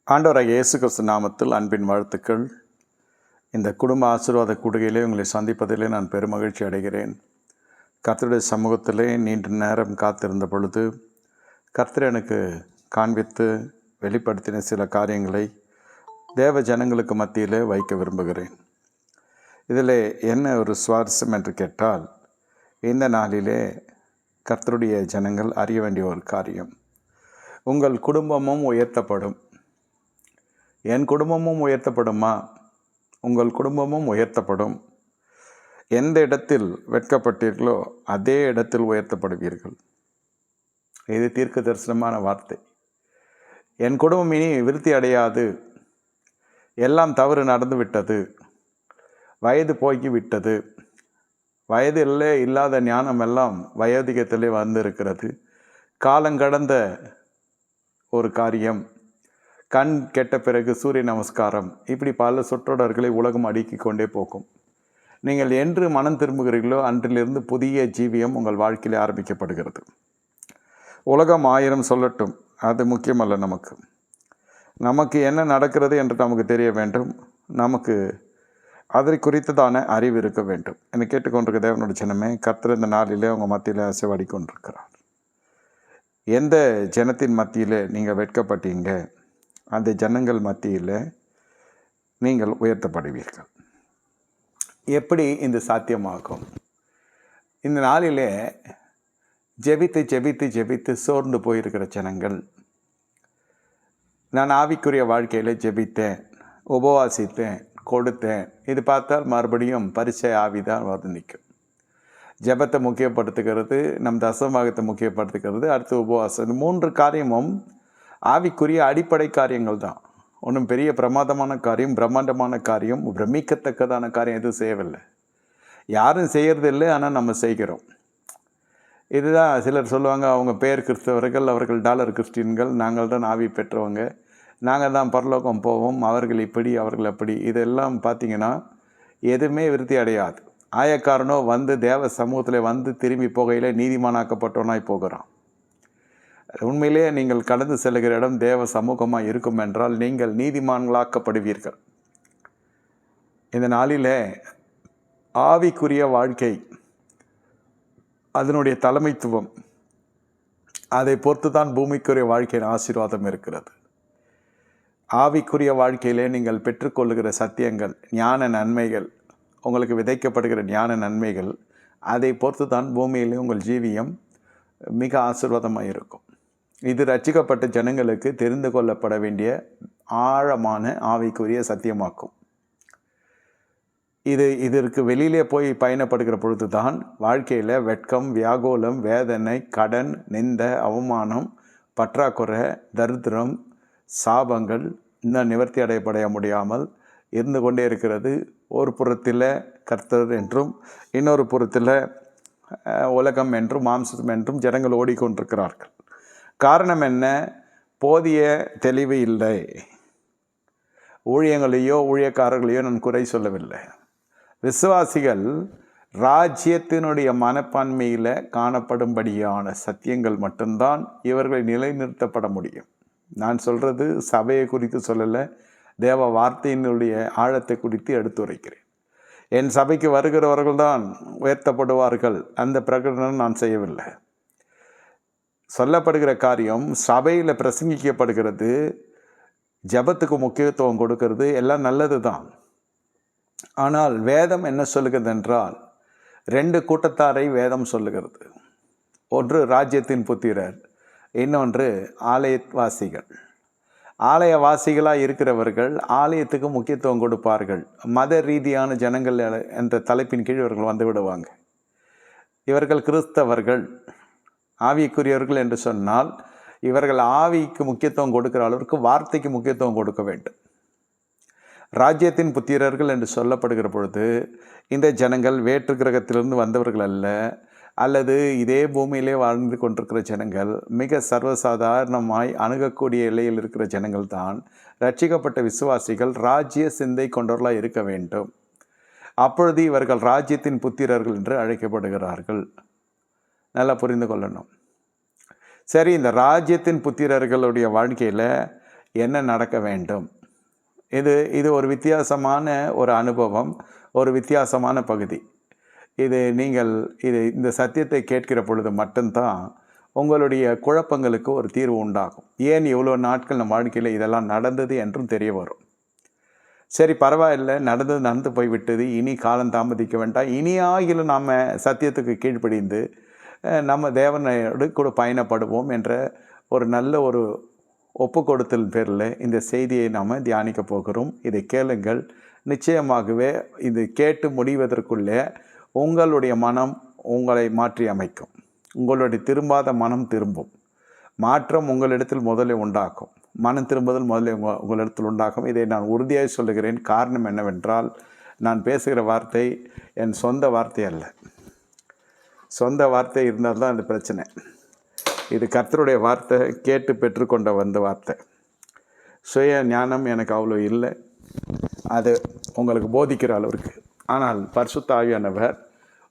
ஆண்டவராகிய இயேசு கிறிஸ்து நாமத்தில் அன்பின் வாழ்த்துக்கள். இந்த குடும்ப ஆசீர்வாத கூடுகையிலே உங்களை சந்திப்பதிலே நான் பெருமகிழ்ச்சி அடைகிறேன். கர்த்தருடைய சமூகத்திலே நீண்ட நேரம் காத்திருந்த பொழுது கர்த்தர் எனக்கு காண்பித்து வெளிப்படுத்தின சில காரியங்களை தேவ ஜனங்களுக்கு மத்தியிலே வைக்க விரும்புகிறேன். இதில் என்ன ஒரு சுவாரஸ்யம் என்று கேட்டால், இந்த நாளிலே கர்த்தருடைய ஜனங்கள் அறிய வேண்டிய ஒரு காரியம், உங்கள் குடும்பமும் உயர்த்தப்படும். என் குடும்பமும் உயர்த்தப்படுமா? உங்கள் குடும்பமும் உயர்த்தப்படும். எந்த இடத்தில் வெட்கப்பட்டீர்களோ அதே இடத்தில் உயர்த்தப்படுவீர்கள். இது தீர்க்க தரிசனமான வார்த்தை. என் குடும்பம் இனி விருத்தி அடையாது, எல்லாம் தவறு நடந்து விட்டது, வயது போக்கி விட்டது, வயதிலே இல்லாத ஞானம் எல்லாம் வயோதிகத்திலே வந்திருக்கிறது, காலங்கடந்த ஒரு காரியம், கண் கெட்ட பிறகு சூரிய நமஸ்காரம், இப்படி பல சொற்றொடர்களை உலகம் அடுக்கி கொண்டே போகும். நீங்கள் என்று மனம் திரும்புகிறீர்களோ அன்றிலிருந்து புதிய ஜீவியம் உங்கள் வாழ்க்கையில் ஆரம்பிக்கப்படுகிறது. உலகம் 1000 சொல்லட்டும், அது முக்கியமல்ல. நமக்கு என்ன நடக்கிறது என்று நமக்கு தெரிய வேண்டும். நமக்கு அதை குறித்ததான அறிவு இருக்க வேண்டும். என்னை கேட்டுக்கொண்டிருக்க தேவனுடைய ஜனமே, கர்த்தர் இந்த நாளிலே உங்கள் மத்தியில் அசைவாடி கொண்டிருக்கிறார். எந்த ஜனத்தின் மத்தியில் நீங்கள் வெட்கப்பட்டீங்க, அந்த ஜனங்கள் மத்தியில் நீங்கள் உயர்த்தப்படுவீர்கள். எப்படி இந்த சாத்தியமாகும்? இந்த நாளிலே ஜெபித்து ஜெபித்து ஜெபித்து சோர்ந்து போயிருக்கிற ஜனங்கள், நான் ஆவிக்குரிய வாழ்க்கையில் ஜெபித்தேன், உபவாசித்தேன், கொடுத்தேன், இது பார்த்தால் மறுபடியும் பரிச்சை ஆவிதான் வந்து நிற்கும். ஜெபத்தை முக்கியப்படுத்துகிறது, நம் தசமாகத்தை முக்கியப்படுத்துகிறது, அடுத்து உபவாசம். இந்த 3 காரியமும் ஆவிக்குரிய அடிப்படை காரியங்கள் தான். ஒன்றும் பெரிய பிரமாதமான காரியம், பிரம்மாண்டமான காரியம், பிரமிக்கத்தக்கதான காரியம் எதுவும் செய்யவில்லை. யாரும் செய்கிறதில்லை, ஆனால் நம்ம செய்கிறோம். இதுதான் சிலர் சொல்லுவாங்க, அவங்க பேர் கிறிஸ்தவர்கள், அவர்கள் டாலர் கிறிஸ்டின்கள், நாங்கள் தான் ஆவி பெற்றவங்க, நாங்கள் தான் பரலோகம் போவோம், அவர்கள் இப்படி அவர்கள் அப்படி. இதெல்லாம் பார்த்திங்கன்னா எதுவுமே விருத்தி அடையாது. ஆயக்காரனோ வந்து தேவ சமூகத்தில் வந்து திரும்பி போகையில் நீதிமானாக்கப்பட்டவனாய் போகிறான். உண்மையிலே நீங்கள் கடந்து செல்கிற இடம் தேவ சமூகமாக இருக்கும் என்றால் நீங்கள் நீதிமான்களாக்கப்படுவீர்கள். இந்த நாளிலே ஆவிக்குரிய வாழ்க்கை, அதனுடைய தலைமைத்துவம், அதை பொறுத்து தான் பூமிக்குரிய வாழ்க்கையின் ஆசீர்வாதம் இருக்கிறது. ஆவிக்குரிய வாழ்க்கையிலே நீங்கள் பெற்றுக்கொள்ளுகிற சத்தியங்கள், ஞான நன்மைகள், உங்களுக்கு விதைக்கப்படுகிற ஞான நன்மைகள், அதை பொறுத்து தான் பூமியிலே உங்கள் ஜீவியம் மிக ஆசீர்வாதமாக இருக்கும். இது ரட்சிக்கப்பட்ட ஜனங்களுக்கு தெரிந்து கொள்ளப்பட வேண்டிய ஆழமான ஆவிக்குரிய சத்தியமாக்கும். இதற்கு வெளியிலே போய் பயணப்படுகிற பொழுது தான் வாழ்க்கையில் வெட்கம், வியாகுலம், வேதனை, கடன், நிந்த, அவமானம், பற்றாக்குறை, தரித்திரம், சாபங்கள் இன்னும் நிவர்த்தி அடையப்பட முடியாமல் இருந்து கொண்டே இருக்கிறது. ஒரு புறத்தில் கர்த்தர் என்றும் இன்னொரு புறத்தில் உலகம் என்றும் மாம்சம் என்றும் ஜனங்கள் ஓடிக்கொண்டிருக்கிறார்கள். காரணம் என்ன? போதிய தெளிவு இல்லை. ஊழியங்களையோ ஊழியக்காரர்களையோ நான் குறை சொல்லவில்லை. விசுவாசிகள் ராஜ்யத்தினுடைய மனப்பான்மையில் காணப்படும்படியான சத்தியங்கள் மட்டும்தான் இவர்களை நிலைநிறுத்தப்பட முடியும். நான் சொல்கிறது சபையை குறித்து சொல்லலை, தேவ வார்த்தையினுடைய ஆழத்தை குறித்து எடுத்துரைக்கிறேன். என் சபைக்கு வருகிறவர்கள் தான் உயர்த்தப்படுவார்கள், அந்த பிரகடனம் நான் செய்யவில்லை. சொல்லப்படுகிற காரியம், சபையில் பிரசங்கிக்கப்படுகிறது, ஜபத்துக்கு முக்கியத்துவம் கொடுக்கிறது, எல்லாம் நல்லது தான். ஆனால் வேதம் என்ன சொல்லுகிறது என்றால், 2 கூட்டத்தாரை வேதம் சொல்லுகிறது. ஒன்று ராஜ்யத்தின் புத்திரர், இன்னொன்று ஆலயவாசிகள். ஆலயவாசிகளாக இருக்கிறவர்கள் ஆலயத்துக்கு முக்கியத்துவம் கொடுப்பார்கள். மத ரீதியான ஜனங்கள் என்ற தலைப்பின் கீழ் இவர்கள் வந்து விடுவாங்க. இவர்கள் கிறிஸ்தவர்கள், ஆவிக்குரியவர்கள் என்று சொன்னால் இவர்கள் ஆவிக்கு முக்கியத்துவம் கொடுக்கிற அளவிற்கு வார்த்தைக்கு முக்கியத்துவம் கொடுக்க வேண்டும். ராஜ்யத்தின் புத்திரர்கள் என்று சொல்லப்படுகிற பொழுது இந்த ஜனங்கள் வேற்று கிரகத்திலிருந்து வந்தவர்கள் அல்ல, அல்லது இதே பூமியிலே வாழ்ந்து கொண்டிருக்கிற ஜனங்கள், மிக சர்வசாதாரணமாய் அணுகக்கூடிய எல்லையில் இருக்கிற ஜனங்கள் தான். ரட்சிக்கப்பட்ட விசுவாசிகள் ராஜ்ய சிந்தை கொண்டவர்களாக இருக்க வேண்டும். அப்பொழுது இவர்கள் ராஜ்யத்தின் புத்திரர்கள் என்று அழைக்கப்படுகிறார்கள். நல்லா புரிந்து கொள்ளணும். சரி, இந்த ராஜ்யத்தின் புத்திரர்களுடைய வாழ்க்கையில் என்ன நடக்க வேண்டும். இது ஒரு வித்தியாசமான ஒரு அனுபவம், ஒரு வித்தியாசமான பகுதி. இந்த சத்தியத்தை கேட்கிற பொழுது மட்டும்தான் உங்களுடைய குழப்பங்களுக்கு ஒரு தீர்வு உண்டாகும். ஏன் இவ்வளோ நாட்கள் நம்ம வாழ்க்கையில் இதெல்லாம் நடந்தது என்றும் தெரிய வரும். சரி, பரவாயில்லை, நடந்து போய்விட்டது, இனி காலம் தாமதிக்க வேண்டாம், இனியாகிலும் நாம் சத்தியத்துக்கு கீழ்ப்படிந்து நம்ம தேவனோடு கூட பயணப்படுவோம் என்ற ஒரு நல்ல ஒரு ஒப்பு கொடுத்தல் பேரில் இந்த செய்தியை நாம் தியானிக்க போகிறோம். இதை கேளுங்கள். நிச்சயமாகவே இது கேட்டு முடிவதற்குள்ளே உங்களுடைய மனம் உங்களை மாற்றி அமைக்கும். உங்களுடைய திரும்பாத மனம் திரும்பும். மாற்றம் உங்களிடத்தில் முதலில் உண்டாகும். மனம் திரும்புதல் முதலில் உங்களிடத்தில் உண்டாகும். இதை நான் உறுதியாக சொல்லுகிறேன். காரணம் என்னவென்றால், நான் பேசுகிற வார்த்தை என் சொந்த வார்த்தை அல்ல. சொந்த வார்த்தை இருந்தால் தான் அந்த பிரச்சனை. இது கர்த்தருடைய வார்த்தை, கேட்டு பெற்றுக்கொண்ட வந்த வார்த்தை. சுய ஞானம் எனக்கு அவ்வளோ இல்லை, அது உங்களுக்கு போதிக்கிற அளவிற்கு. ஆனால் பரிசுத்த ஆவியானவர்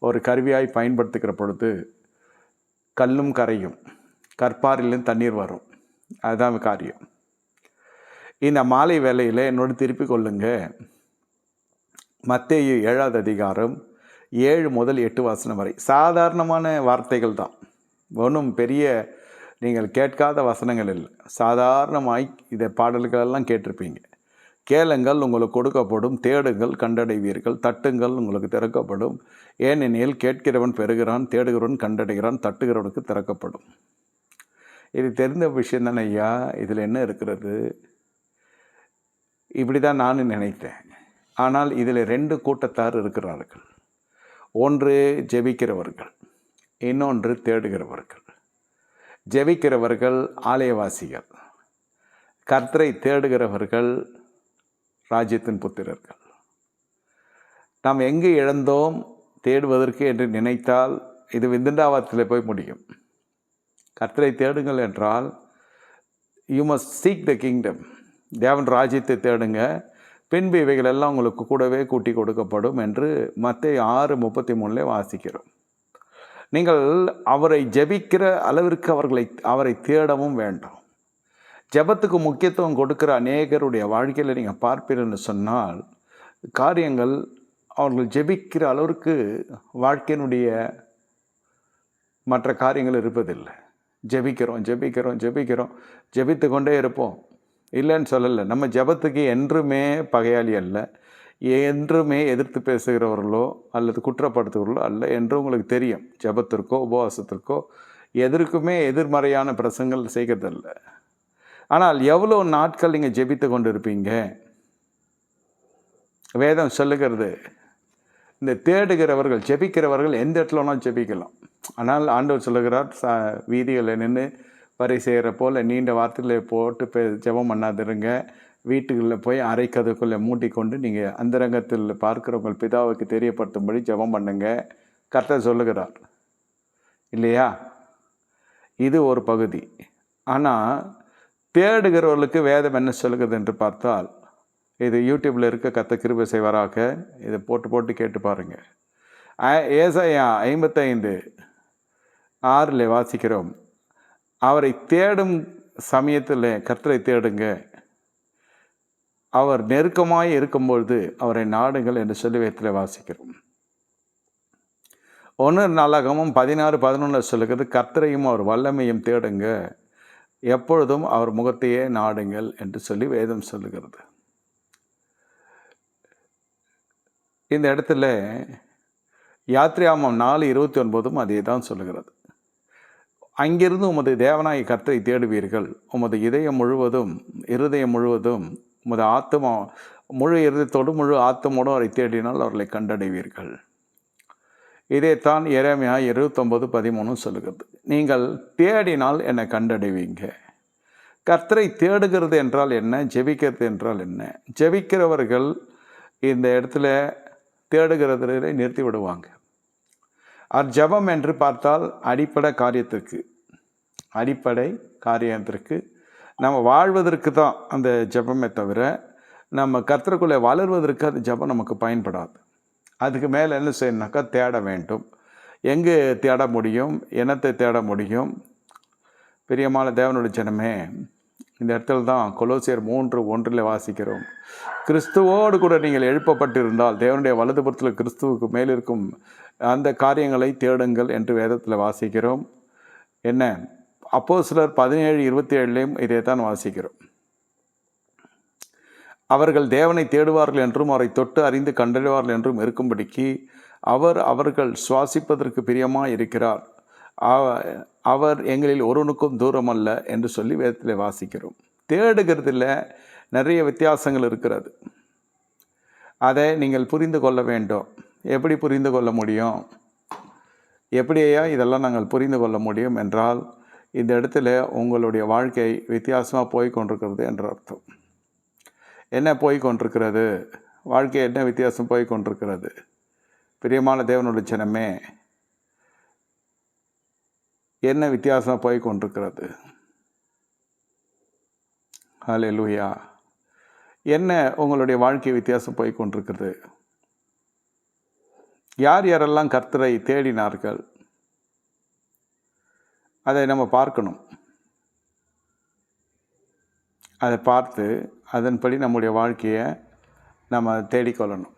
ஒரு கருவியாய் பயன்படுத்துகிற பொழுது கல்லும் கரையும், கற்பாரிலும் தண்ணீர் வரும். அதுதான் காரியம். இந்த மாலை வேளையில் என்னோடு திருப்பி கொள்ளுங்க. மத்தேயு 7வது அதிகாரம் 7 முதல் 8 வசனம் வரை சாதாரணமான வார்த்தைகள் தான். ஒன்றும் பெரிய நீங்கள் கேட்காத வசனங்கள் இல்லை. சாதாரணமாய் இதை பாடல்களெல்லாம் கேட்டிருப்பீங்க. கேளுங்கள் உங்களுக்கு கொடுக்கப்படும், தேடுங்கள் கண்டடைவீர்கள், தட்டுங்கள் உங்களுக்கு திறக்கப்படும். ஏனெனில் கேட்கிறவன் பெறுகிறான், தேடுகிறவன் கண்டடைகிறான், தட்டுகிறவனுக்கு திறக்கப்படும். இது தெரிந்த விஷயம் தானே ஐயா. இதில் என்ன இருக்கிறது? இப்படி தான் நானும் நினைத்தேன். ஆனால் இதில் 2 கூட்டத்தார் இருக்கிறார்கள். ஒன்று ஜெபிக்கிறவர்கள், இன்னொன்று தேடுகிறவர்கள். ஜெபிக்கிறவர்கள் ஆலயவாசிகள், கர்த்தரை தேடுகிறவர்கள் ராஜ்யத்தின் புத்திரர்கள். நாம் எங்கு இழந்தோம் தேடுவதற்கு என்று நினைத்தால் இது விருந்தாவனத்தில் போய் முடியும். கர்த்தரை தேடுங்கள் என்றால் you must seek the kingdom. தேவன் ராஜ்யத்தை தேடுங்க, பின்பு இவைகள் எல்லாம் உங்களுக்கு கூடவே கூட்டி கொடுக்கப்படும் என்று மத்தேயு 6:33 வாசிக்கிறோம். நீங்கள் அவரை ஜெபிக்கிற அளவிற்கு அவரை தேடவும் வேண்டும். ஜெபத்துக்கு முக்கியத்துவம் கொடுக்கிற அநேகருடைய வாழ்க்கையில் நீங்கள் பார்ப்பீர்கள்னு சொன்னால், காரியங்கள் அவர்கள் ஜெபிக்கிற அளவிற்கு வாழ்க்கையினுடைய மற்ற காரியங்கள் இருப்பதில்லை. ஜெபிக்கிறோம் ஜெபித்து கொண்டே இருப்போம். இல்லைன்னு சொல்லலை. நம்ம ஜெபத்துக்கு என்றுமே பகையாளி அல்ல, என்றுமே எதிர்த்து பேசுகிறவர்களோ அல்லது குற்றப்படுத்துகிறவர்களோ அல்ல என்று உங்களுக்கு தெரியும். ஜெபத்திற்கோ உபவாசத்திற்கோ எதற்குமே எதிர்மறையான பிரசங்கள் செய்கிறதில்ல. ஆனால் எவ்வளோ நாட்கள் நீங்கள் ஜெபித்து கொண்டு இருப்பீங்க? வேதம் சொல்லுகிறது, இந்த தேடுகிறவர்கள், ஜெபிக்கிறவர்கள் எந்த இடத்துல வேணாலும் ஜெபிக்கலாம். ஆனால் ஆண்டவர் சொல்லுகிறார், வீதிகளில் நின்று வரி செய்கிற போல் நீண்ட வார்த்தைகளை போட்டு ஜெபம் பண்ணாதிருங்க. வீட்டுகளில் போய் அரைக்கதுக்குள்ளே மூட்டிக்கொண்டு நீங்கள் அந்தரங்கத்தில் பார்க்குற உங்கள் பிதாவுக்கு தெரியப்படுத்தும்படி ஜெபம் பண்ணுங்க கர்த்தர் சொல்லுகிறார் இல்லையா? இது ஒரு பகுதி. ஆனால் தேடுகிறவர்களுக்கு வேதம் என்ன சொல்லுகிறது என்று பார்த்தால், இது யூடியூப்பில் இருக்க கர்த்தர் கிருபை செய்வாராக. இதை போட்டு கேட்டு பாருங்கள். ஏசாயா 55:6 வாசிக்கிறோம், அவரை தேடும் சமயத்தில் கர்த்தரை தேடுங்க, அவர் நெருக்கமாய் இருக்கும்பொழுது அவரை நாடுங்கள் என்று சொல்லி வேதத்தில் வாசிக்கிறோம். 1 நாளாகமம் 16:11 சொல்லுகிறது, கர்த்தரையும் அவர் வல்லமையும் தேடுங்க, எப்பொழுதும் அவர் முகத்தையே நாடுங்கள் என்று சொல்லி வேதம் சொல்லுகிறது. இந்த இடத்துல யாத்ராகமம் 4:29 அதே தான் சொல்லுகிறது. அங்கிருந்து உமது தேவனாய் கர்த்தரை தேடுவீர்கள், உமது இருதயம் முழுவதும் உமது ஆத்மா முழு இருதயத்தோடு முழு ஆத்மோடும் அவரை தேடினால் அவர்களை கண்டடைவீர்கள். இதைத்தான் எரேமியா 29:13 சொல்லுகிறது. நீங்கள் தேடினால் என்னை கண்டடைவீங்க. கர்த்தரை தேடுகிறது என்றால் என்ன? ஜெபிக்கிறது என்றால் என்ன? ஜெபிக்கிறவர்கள் இந்த இடத்துல தேடுகிறதை நிறுத்தி விடுவாங்க. ஜெபம் என்று பார்த்தால் அடிப்படை காரியத்திற்கு நம்ம வாழ்வதற்கு தான் அந்த ஜெபமே தவிர நம்ம கர்த்தருக்குள்ளே வளர்வதற்கு அது ஜெபம் நமக்கு பயன்படாது. அதுக்கு மேலே என்ன செய்யணுனாக்கா தேட வேண்டும். எங்கே தேட முடியும்? என்னத்தை தேட முடியும்? பிரியமான தேவனுடைய ஜனமே, இந்த இடத்துல தான் கொலோசியர் 3:1 வாசிக்கிறோம். கிறிஸ்துவோடு கூட நீங்கள் எழுப்பப்பட்டிருந்தால் தேவனுடைய வலதுபுறத்தில் கிறிஸ்துவுக்கு மேலிருக்கும் அந்த காரியங்களை தேடுங்கள் என்று வேதத்தில் வாசிக்கிறோம். என்ன, அப்போஸ்தலர் 17:27 இதை தான் வாசிக்கிறோம். அவர்கள் தேவனை தேடுவார்கள் என்றும் அவரை தொட்டு அறிந்து கண்டறிவார்கள் என்றும் இருக்கும்படிக்கு அவர்கள் சுவாசிப்பதற்கு பிரியமாக இருக்கிறார். அவர் எங்களில் ஒருவனுக்கும் தூரம் அல்ல என்று சொல்லி வேதத்தில் வாசிக்கிறோம். தேடுகிறதுல நிறைய வித்தியாசங்கள் இருக்கிறது. அதை நீங்கள் புரிந்து கொள்ள வேண்டும். எப்படி புரிந்து கொள்ள முடியும்? எப்படியா இதெல்லாம் நாங்கள் புரிந்து கொள்ள முடியும் என்றால், இந்த இடத்துல உங்களுடைய வாழ்க்கை வித்தியாசமாக போய் கொண்டிருக்கிறது என்ற அர்த்தம். என்ன போய் கொண்டிருக்கிறது? வாழ்க்கை என்ன வித்தியாசம் போய் கொண்டிருக்கிறது? பிரியமான தேவனுடைய ஜனமே, என்ன வித்தியாசமாக போய் கொண்டிருக்கிறது? ஹல்லேலூயா. என்ன உங்களுடைய வாழ்க்கை வித்தியாசம் போய் கொண்டிருக்கிறது? யார் யாரெல்லாம் கர்த்தரை தேடினார்கள் அதை நம்ம பார்க்கணும். அதை பார்த்து அதன்படி நம்முடைய வாழ்க்கையை நம்ம தேடிக்கொள்ளணும்.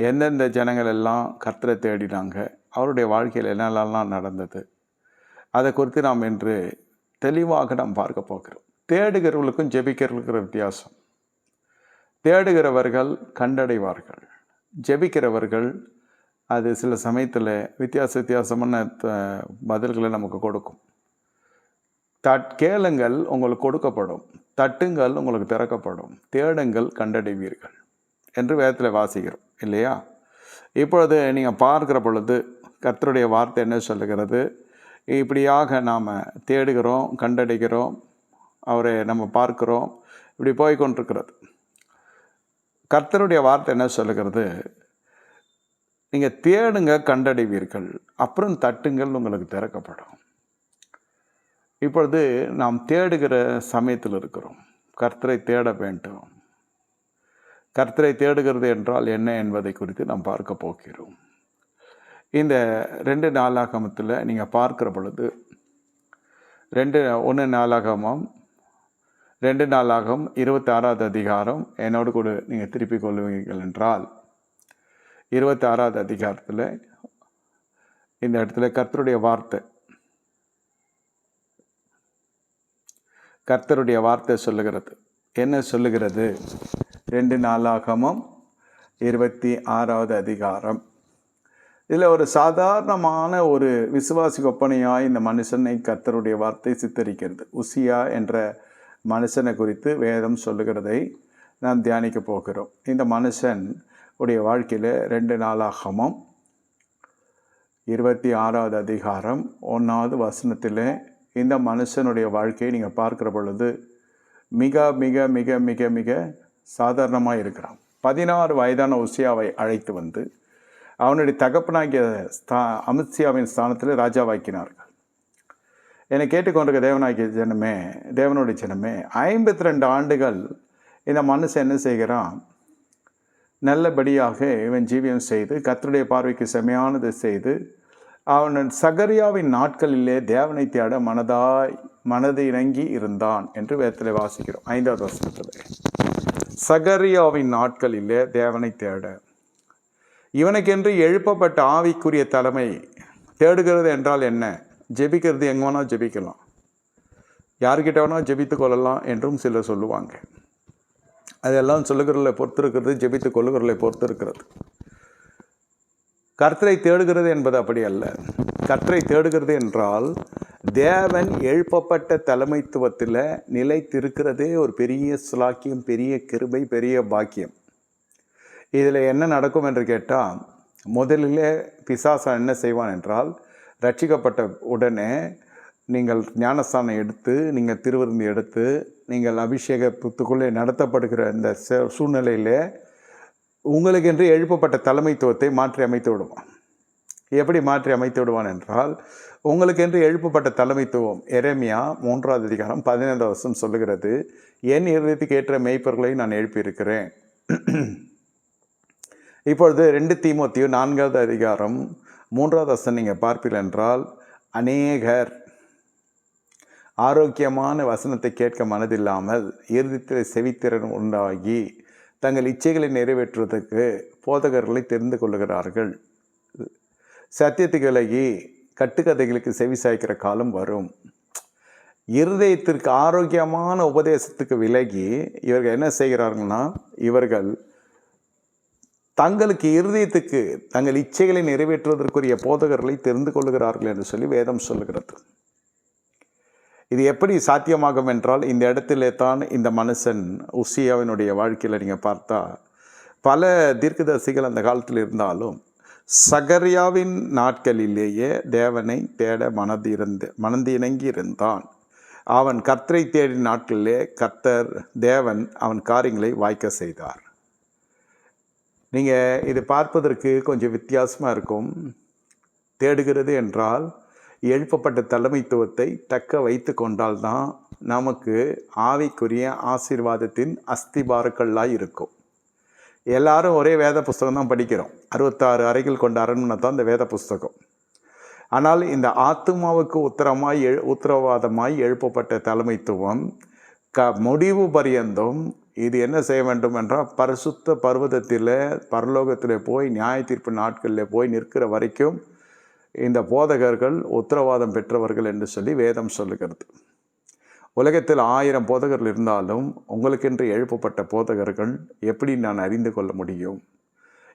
எந்தெந்த ஜனங்கள் எல்லாம் கர்த்தரை தேடினாங்க, அவருடைய வாழ்க்கையில் என்னெல்லாம் நடந்தது, அதை குறித்து நாம் இன்று தெளிவாக நாம் பார்க்க போகிறோம். தேடுகிறவர்களுக்கும் ஜெபிக்கிறவர்களுக்கும் வித்தியாசம். தேடுகிறவர்கள் கண்டடைவார்கள், ஜெபிக்கிறவர்கள் அது சில சமயத்தில் வித்தியாசமான பதில்களை நமக்கு கொடுக்கும். கேளுங்கள் உங்களுக்கு கொடுக்கப்படும், தட்டுங்கள் உங்களுக்கு திறக்கப்படும், தேடுங்கள் கண்டடைவீர்கள் என்று வேதத்தில் வாசிக்கிறோம் இல்லையா? இப்பொழுது நீங்கள் பார்க்கிற பொழுது கர்த்தருடைய வார்த்தை என்ன சொல்லுகிறது? இப்படியாக நாம் தேடுகிறோம், கண்டடைகிறோம், அவரை நம்ம பார்க்கிறோம், இப்படி போய்கொண்டிருக்கிறது. கர்த்தருடைய வார்த்தை என்ன சொல்லுகிறது? நீங்கள் தேடுங்க கண்டடைவீர்கள், அப்புறம் தட்டுங்கள் உங்களுக்கு திறக்கப்படும். இப்பொழுது நாம் தேடுகிற சமயத்தில் இருக்கிறோம். கர்த்தரை தேட வேண்டும். கர்த்தரை தேடுகிறது என்றால் என்ன என்பதை குறித்து நாம் பார்க்க போகிறோம். இந்த 2 நாளாகமத்தில் நீங்கள் பார்க்கிற பொழுது 1 நாளாகமம் 2 நாளாகம் 26வது அதிகாரம் என்னோடு கூட நீங்கள் திருப்பிக் கொள்வீர்கள் என்றால் 26வது அதிகாரத்தில் இந்த இடத்துல கர்த்தருடைய வார்த்தை சொல்லுகிறது. என்ன சொல்லுகிறது? 2 நாளாகமம் 26வது அதிகாரம். இதில் ஒரு சாதாரணமான ஒரு விசுவாசி ஒப்பனையாய் இந்த மனுஷனை கர்த்தருடைய வார்த்தை சித்தரிக்கிறது. உசியா என்ற மனுஷனை குறித்து வேதம் சொல்லுகிறதை நாம் தியானிக்க போகிறோம். இந்த மனுஷன் உடைய வாழ்க்கையில் 2 நாளாகமம் 26வது அதிகாரம் 1வது வசனத்தில் இந்த மனுஷனுடைய வாழ்க்கையை நீங்கள் பார்க்குற பொழுது மிக மிக மிக மிக மிக சாதாரணமாக இருக்கிறான். 16 வயதான உசியாவை அழைத்து வந்து அவனுடைய தகப்பனாகிய அமித்சியாவின் ஸ்தானத்தில் ராஜாவாக்கினார்கள். என்னை கேட்டுக்கொண்டிருக்க தேவனுடைய ஜனமே 52 ஆண்டுகள் இந்த மனுஷன் என்ன செய்கிறான்? நல்லபடியாக இவன் ஜீவியம் செய்து கர்த்தருடைய பார்வைக்கு செமையானதை செய்து அவன் சகரியாவின் நாட்களிலே தேவனை தேட மனது இறங்கி இருந்தான் என்று வேதத்தில் வாசிக்கிறோம். 5வது வசனத்தில் சகரியாவின் நாட்களிலே தேவனை தேட, இவனுக்கென்று எழுப்பப்பட்ட ஆவிக்குரிய தலைமை. தேடுகிறது என்றால் என்ன? ஜெபிக்கிறது எங்கே வேணால் ஜெபிக்கலாம், யார்கிட்ட வேணால் ஜெபித்து கொள்ளலாம் என்றும் சிலர் சொல்லுவாங்க. அதெல்லாம் சொல்லுகிறவர்களை பொறுத்து இருக்கிறது, ஜெபித்து கொள்ளுகிறவர்களை பொறுத்து இருக்கிறது. கர்த்தரை தேடுகிறது என்பது அப்படி அல்ல. கர்த்தரை தேடுகிறது என்றால் தேவன் எழுப்பப்பட்ட தலைமைத்துவத்தில் நிலைத்திருக்கிறதே ஒரு பெரிய சுலாக்கியம், பெரிய கிருபை, பெரிய பாக்கியம். இதில் என்ன நடக்கும் என்று கேட்டால், முதலிலே பிசாசன் என்ன செய்வான் என்றால், ரட்சிக்கப்பட்ட உடனே நீங்கள் ஞானஸ்தானம் எடுத்து, நீங்கள் திருவிருந்து எடுத்து, நீங்கள் அபிஷேகத்துக்குள்ளே நடத்தப்படுகிற இந்த சூழ்நிலையிலே உங்களுக்கென்று எழுப்பப்பட்ட தலைமைத்துவத்தை மாற்றி அமைத்து விடுவான். எப்படி மாற்றி அமைத்து விடுவான் என்றால், உங்களுக்கென்று எழுப்பப்பட்ட தலைமைத்துவம் எரேமியா 3வது அதிகாரம் 15வது வசனம் சொல்லுகிறது, என் இருதயத்துக்கு ஏற்ற மேய்ப்பர்களை நான் எழுப்பியிருக்கிறேன். இப்பொழுது 2 தீமோத்தேயு 4வது அதிகாரம் 3வது வசனம் நீங்கள் பார்ப்பீர்கள் என்றால், ஆரோக்கியமான வசனத்தை கேட்க மனதில்லாமல் இருதயத்தில் செவித்திறன் உண்டாகி தங்கள் இச்சைகளை நிறைவேற்றுவதற்கு போதகர்களை தெரிந்து கொள்ளுகிறார்கள். சத்தியத்துக்கு விலகி கட்டுக்கதைகளுக்கு செவி சாய்க்கிற காலம் வரும். இருதயத்திற்கு ஆரோக்கியமான உபதேசத்துக்கு விலகி இவர்கள் என்ன செய்கிறார்கள்னா, இவர்கள் தங்களுக்கு இருதயத்துக்கு தங்கள் இச்சைகளை நிறைவேற்றுவதற்குரிய போதகர்களை தெரிந்து கொள்ளுகிறார்கள் என்று சொல்லி வேதம் சொல்லுகிறது. இது எப்படி சாத்தியமாகும் என்றால், இந்த இடத்திலே தான் இந்த மனுஷன் உசியாவினுடைய வாழ்க்கையில் நீங்கள் பார்த்தா பல தீர்க்கதரிசிகள் அந்த காலத்தில் இருந்தாலும் சகரியாவின் நாட்களிலேயே தேவனை தேட மனதிணங்கி இருந்தான். அவன் கர்த்தரை தேடின நாட்களிலே தேவன் அவன் காரியங்களை வாய்க்க செய்தார். நீங்கள் இது பார்ப்பதற்கு கொஞ்சம் வித்தியாசமாக இருக்கும். தேடுகிறது என்றால் எழுப்பப்பட்ட தலைமைத்துவத்தை தக்க வைத்து கொண்டால்தான் நமக்கு ஆவிக்குரிய ஆசீர்வாதத்தின் அஸ்திபாரக்கல்லாய் இருக்கும். எல்லாரும் ஒரே வேத புஸ்தகம் தான் படிக்கிறோம். 66 அறைகள் கொண்ட அரண்மனை தான் இந்த வேத புஸ்தகம். ஆனால் இந்த ஆத்துமாவுக்கு உத்தரவாதமாய் எழுப்பப்பட்ட தலைமைத்துவம் முடிவு பரியந்தம் இது என்ன செய்ய வேண்டும் என்றால், பரிசுத்த பர்வதத்தில் பரலோகத்தில் போய் நியாய தீர்ப்பு நாட்களில் போய் நிற்கிற வரைக்கும் இந்த போதகர்கள் உத்தரவாதம் பெற்றவர்கள் என்று சொல்லி வேதம் சொல்லுகிறது. உலகத்தில் 1000 போதகர்கள் இருந்தாலும் உங்களுக்கென்று எழுப்பப்பட்ட போதகர்கள் எப்படி நான் அறிந்து கொள்ள முடியும்?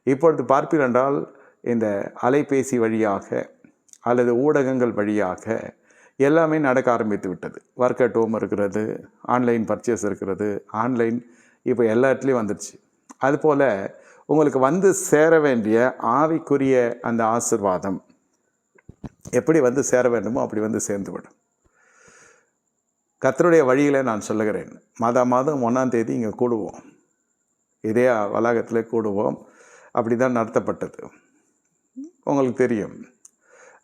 இப்பொழுது பார்ப்பீரென்றால், இந்த அலைபேசி வழியாக அல்லது ஊடகங்கள் வழியாக எல்லாமே நடக்க ஆரம்பித்து விட்டது. ஒர்க் அட் ஹோம் இருக்கிறது, ஆன்லைன் பர்ச்சேஸ் இருக்கிறது, ஆன்லைன் இப்போ எல்லா இடத்துலையும் வந்துடுச்சு. அதுபோல் உங்களுக்கு வந்து சேர வேண்டிய ஆவிக்குரிய அந்த ஆசீர்வாதம் எப்படி வந்து சேர வேண்டுமோ அப்படி வந்து சேர்ந்துவிடும். கர்த்தருடைய வழியில் நான் சொல்லுகிறேன். மாதம் 1ஆம் தேதி இங்கே கூடுவோம், இதே வளாகத்தில் கூடுவோம். அப்படி தான் நடத்தப்பட்டது, உங்களுக்கு தெரியும்.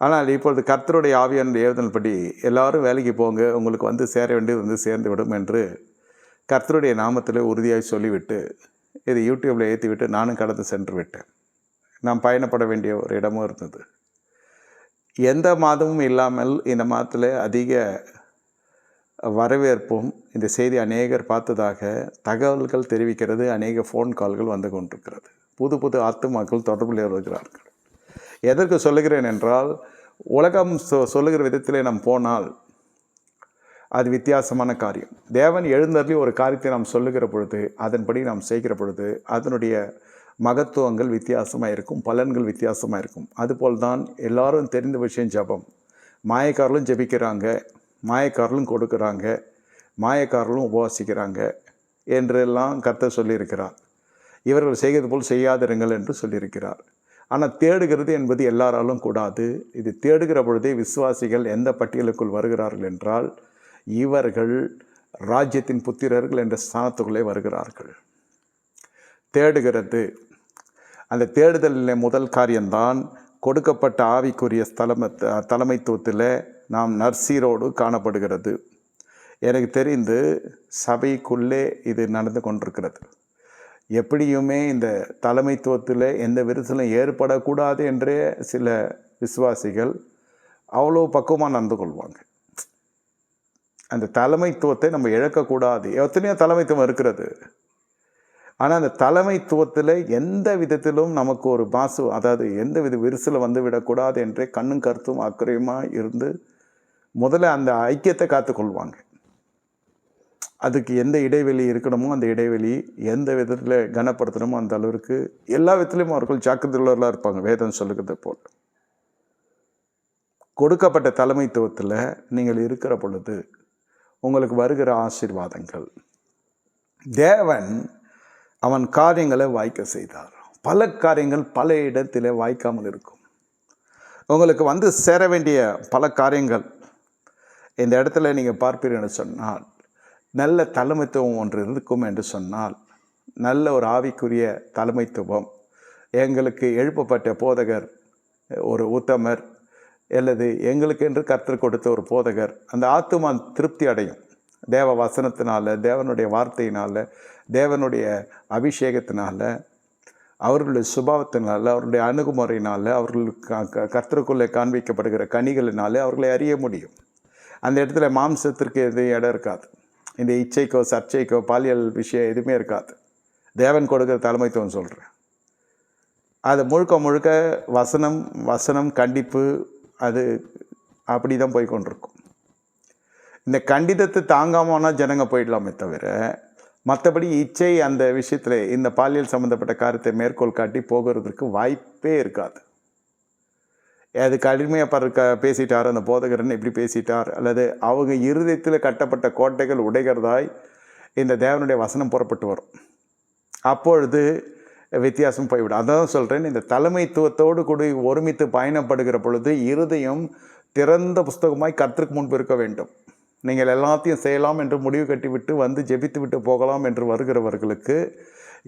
ஆனால் இப்பொழுது கர்த்தருடைய ஆவியான ஏவுதல்படி எல்லாரும் வேலைக்கு போங்க, உங்களுக்கு வந்து சேர வேண்டியது வந்து சேர்ந்து விடும் என்று கர்த்தருடைய நாமத்தில் உறுதியாக சொல்லிவிட்டு இது யூடியூப்பில் ஏற்றிவிட்டு நானும் கடந்து சென்று விட்டேன். நான் பயணப்பட வேண்டிய ஒரு இடமும் இருந்தது. எந்த மாதமும் இல்லாமல் இந்த மாதத்தில் அதிக வரவேற்பும் இந்த செய்தி அநேகர் பார்த்ததாக தகவல்கள் தெரிவிக்கிறது. அநேக ஃபோன் கால்கள் வந்து கொண்டிருக்கிறது. புது புது ஆத்துமாக்கள் தொடர்பில் வருகிறார்கள். எதற்கு சொல்லுகிறேன் என்றால், உலகம் சொல்லுகிற விதத்திலே நாம் போனால் அது வித்தியாசமான காரியம். தேவன் எழுந்தருளி ஒரு காரியத்தை நாம் சொல்லுகிற பொழுது, அதன்படி நாம் செய்கிற பொழுது அதனுடைய மகத்துவங்கள் வித்தியாசமாக இருக்கும், பலன்கள் வித்தியாசமாக இருக்கும். அதுபோல் தான் எல்லாரும் தெரிந்த விஷயம் ஜபம். மாயக்காரர்களும் ஜபிக்கிறாங்க, மாயக்காரர்களும் கொடுக்குறாங்க, மாயக்காரர்களும் உபவாசிக்கிறாங்க என்றெல்லாம் கர்த்தர் சொல்லியிருக்கிறார். இவர்கள் செய்கிறது போல் செய்யாதிருங்கள் என்று சொல்லியிருக்கிறார். ஆனால் தேடுகிறது என்பது எல்லாராலும் கூடாது. இது தேடுகிற பொழுதே விசுவாசிகள் எந்த பட்டியலுக்குள் வருகிறார்கள் என்றால், இவர்கள் ராஜ்யத்தின் புத்திரர்கள் என்ற ஸ்தானத்துக்குள்ளே வருகிறார்கள். தேடுகிறது, அந்த தேடுதலில் முதல் காரியம்தான் கொடுக்கப்பட்ட ஆவிக்குரிய தலைமைத்துவத்தில் நாம் நற்சீரோடு காணப்படுகிறது. எனக்கு தெரிந்து சபைக்குள்ளே இது நடந்து கொண்டிருக்கிறது. எப்படியுமே இந்த தலைமைத்துவத்தில் எந்த விரிசலும் ஏற்படக்கூடாது என்றே சில விசுவாசிகள் அவ்வளோ பக்குவமாக நடந்து கொள்வாங்க. அந்த தலைமைத்துவத்தை நம்ம இழக்கக்கூடாது. எத்தனையோ தலைமைத்துவம் இருக்கிறது, ஆனால் அந்த தலைமைத்துவத்தில் எந்த விதத்திலும் நமக்கு ஒரு அதாவது எந்த வித விரிசலை வந்து விடக்கூடாது என்றே கண்ணும் கருத்தும் அக்கறையுமாக இருந்து முதல்ல அந்த ஐக்கியத்தை காத்துக்கொள்வாங்க. அதுக்கு எந்த இடைவெளி இருக்கணுமோ அந்த இடைவெளி, எந்த விதத்தில் கனப்படுத்தணுமோ அந்த அளவிற்கு எல்லா விதத்திலையும் அவர்கள் ஜாக்கிரதையுள்ளவர்களாக இருப்பாங்க. வேதம் சொல்லுகிறது போல் கொடுக்கப்பட்ட தலைமைத்துவத்தில் நீங்கள் இருக்கிற பொழுது உங்களுக்கு வருகிற ஆசீர்வாதங்கள், தேவன் அவன் காரியங்களை வாய்க்க செய்தார். பல காரியங்கள் பல இடத்தில் வாய்க்காமல் இருக்கும். உங்களுக்கு வந்து சேர வேண்டிய பல காரியங்கள் இந்த இடத்துல நீங்கள் பார்ப்பீர்கள் சொன்னால், நல்ல தலைமைத்துவம் ஒன்று இருக்கும் என்று சொன்னால், நல்ல ஒரு ஆவிக்குரிய தலைமைத்துவம், எங்களுக்கு எழுப்பப்பட்ட போதகர் ஒரு உத்தமர் அல்லது எங்களுக்கு என்று கர்த்தர் கொடுத்த ஒரு போதகர், அந்த ஆத்துமா திருப்தி அடையும். தேவ வசனத்தினால, தேவனுடைய வார்த்தையினால், தேவனுடைய அபிஷேகத்தினால, அவர்களுடைய சுபாவத்தினால, அவர்களுடைய அணுகுமுறையினால், அவர்களுக்கு கர்த்தருக்குள்ளே காண்பிக்கப்படுகிற கனிகளினாலே அவர்களை அறிய முடியும். அந்த இடத்துல மாம்சத்திற்கு எதுவும் இடம் இருக்காது. இந்த இச்சைக்கோ சர்ச்சைக்கோ பாலியல் விஷயம் எதுவுமே இருக்காது. தேவன் கொடுக்குற தலைமைத்துவம் சொல்கிறேன். அது முழுக்க முழுக்க வசனம் கண்டிப்பு, அது அப்படி தான் போய் கொண்டிருக்கும். இந்த கண்டிதத்தை தாங்காமனா ஜனங்க போயிடலாமே தவிர, மற்றபடி இச்சை அந்த விஷயத்தில் இந்த பாலியல் சம்மந்தப்பட்ட காரியத்தை மேற்கோள் காட்டி போகிறதுக்கு வாய்ப்பே இருக்காது. அது கடுமையாக பேசிட்டார் அந்த போதகரன், இப்படி பேசிட்டார், அல்லது அவங்க இருதயத்தில் கட்டப்பட்ட கோட்டைகள் உடைகிறதாய் இந்த தேவனுடைய வசனம் புறப்பட்டு வரும். அப்பொழுது வித்தியாசம் போய்விடும். அதான் சொல்கிறேன், இந்த தலைமைத்துவத்தோடு கூட ஒருமித்து பயணப்படுகிற பொழுது இருதயம் திறந்த புஸ்தகமாய் கர்த்தருக்கு முன்பு இருக்க வேண்டும். நீங்கள் எல்லாத்தையும் செய்யலாம் என்று முடிவு கட்டிவிட்டு வந்து ஜெபித்து விட்டு போகலாம் என்று வருகிறவர்களுக்கு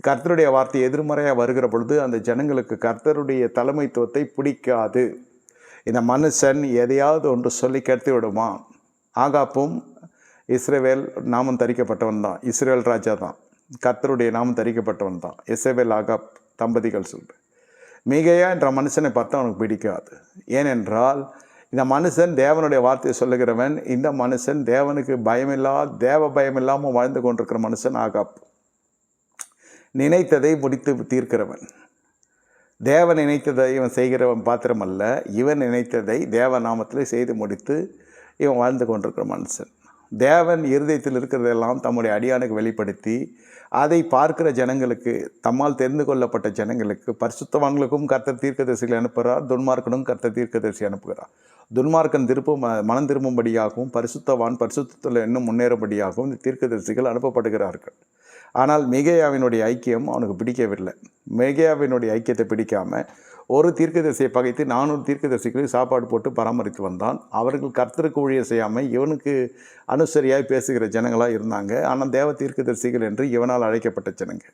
கர்த்தருடைய வார்த்தை எதிர்மறையாக வருகிற பொழுது அந்த ஜனங்களுக்கு கர்த்தருடைய தலைமைத்துவத்தை பிடிக்காது. இந்த மனுஷன் எதையாவது ஒன்று சொல்லி கெடுத்து விடுமா? ஆகாப்பும் இஸ்ரவேல் நாமம் தரிக்கப்பட்டவன் தான், இஸ்ரவேல் ராஜா தான், கர்த்தருடைய நாமம் தரிக்கப்பட்டவன் தான். இசபேல் ஆகாப் தம்பதிகள் சொல்கிறேன். மீகையா என்ற மனுஷனை பார்த்தா அவனுக்கு பிடிக்காது. ஏனென்றால் இந்த மனுஷன் தேவனுடைய வார்த்தையை சொல்லுகிறவன். இந்த மனுஷன் தேவனுக்கு தேவ பயம் இல்லாமல் வாழ்ந்து கொண்டிருக்கிற மனுஷன் ஆகாப். நினைத்ததை முடித்து தீர்க்கிறவன். தேவன் நினைத்ததை இவன் செய்கிறவன் பாத்திரம் அல்ல, இவன் நினைத்ததை தேவ நாமத்தில் செய்து முடித்து இவன் வாழ்ந்து கொண்டிருக்கிற மனுஷன். தேவன் இருதயத்தில் இருக்கிறதெல்லாம் தம்முடைய அடியானுக்கு வெளிப்படுத்தி அதை பார்க்கிற ஜனங்களுக்கு, தம்மால் தெரிந்து கொள்ளப்பட்ட ஜனங்களுக்கு, பரிசுத்தவான்களுக்கும் கர்த்தர் தீர்க்கதரிசிகளை அனுப்புகிறார், துன்மார்க்கனும் கர்த்தர் தீர்க்கதரிசி அனுப்புகிறார். துன்மார்க்கன் மனம் திரும்பும்படியாகவும் பரிசுத்தவான் பரிசுத்தத்தில் இன்னும் முன்னேறும்படியாகவும் இந்த தீர்க்கதரிசிகள் அனுப்பப்படுகிறார்கள். ஆனால் மீகாயாவினுடைய ஐக்கியம் அவனுக்கு பிடிக்கவில்லை. மீகாயாவினுடைய ஐக்கியத்தை பிடிக்காமல் ஒரு தீர்க்கதரிசியை பகைத்து 400 தீர்க்கதரிசிகளுக்கு சாப்பாடு போட்டு பராமரித்து வந்தான். அவர்கள் கர்த்தருக்கு ஊழியம் செய்யாமல் இவனுக்கு அனுசரியாய் பேசுகிற ஜனங்களாக இருந்தாங்க. ஆனால் தேவ தீர்க்கதரிசிகள் என்று இவனால் அழைக்கப்பட்ட ஜனங்க.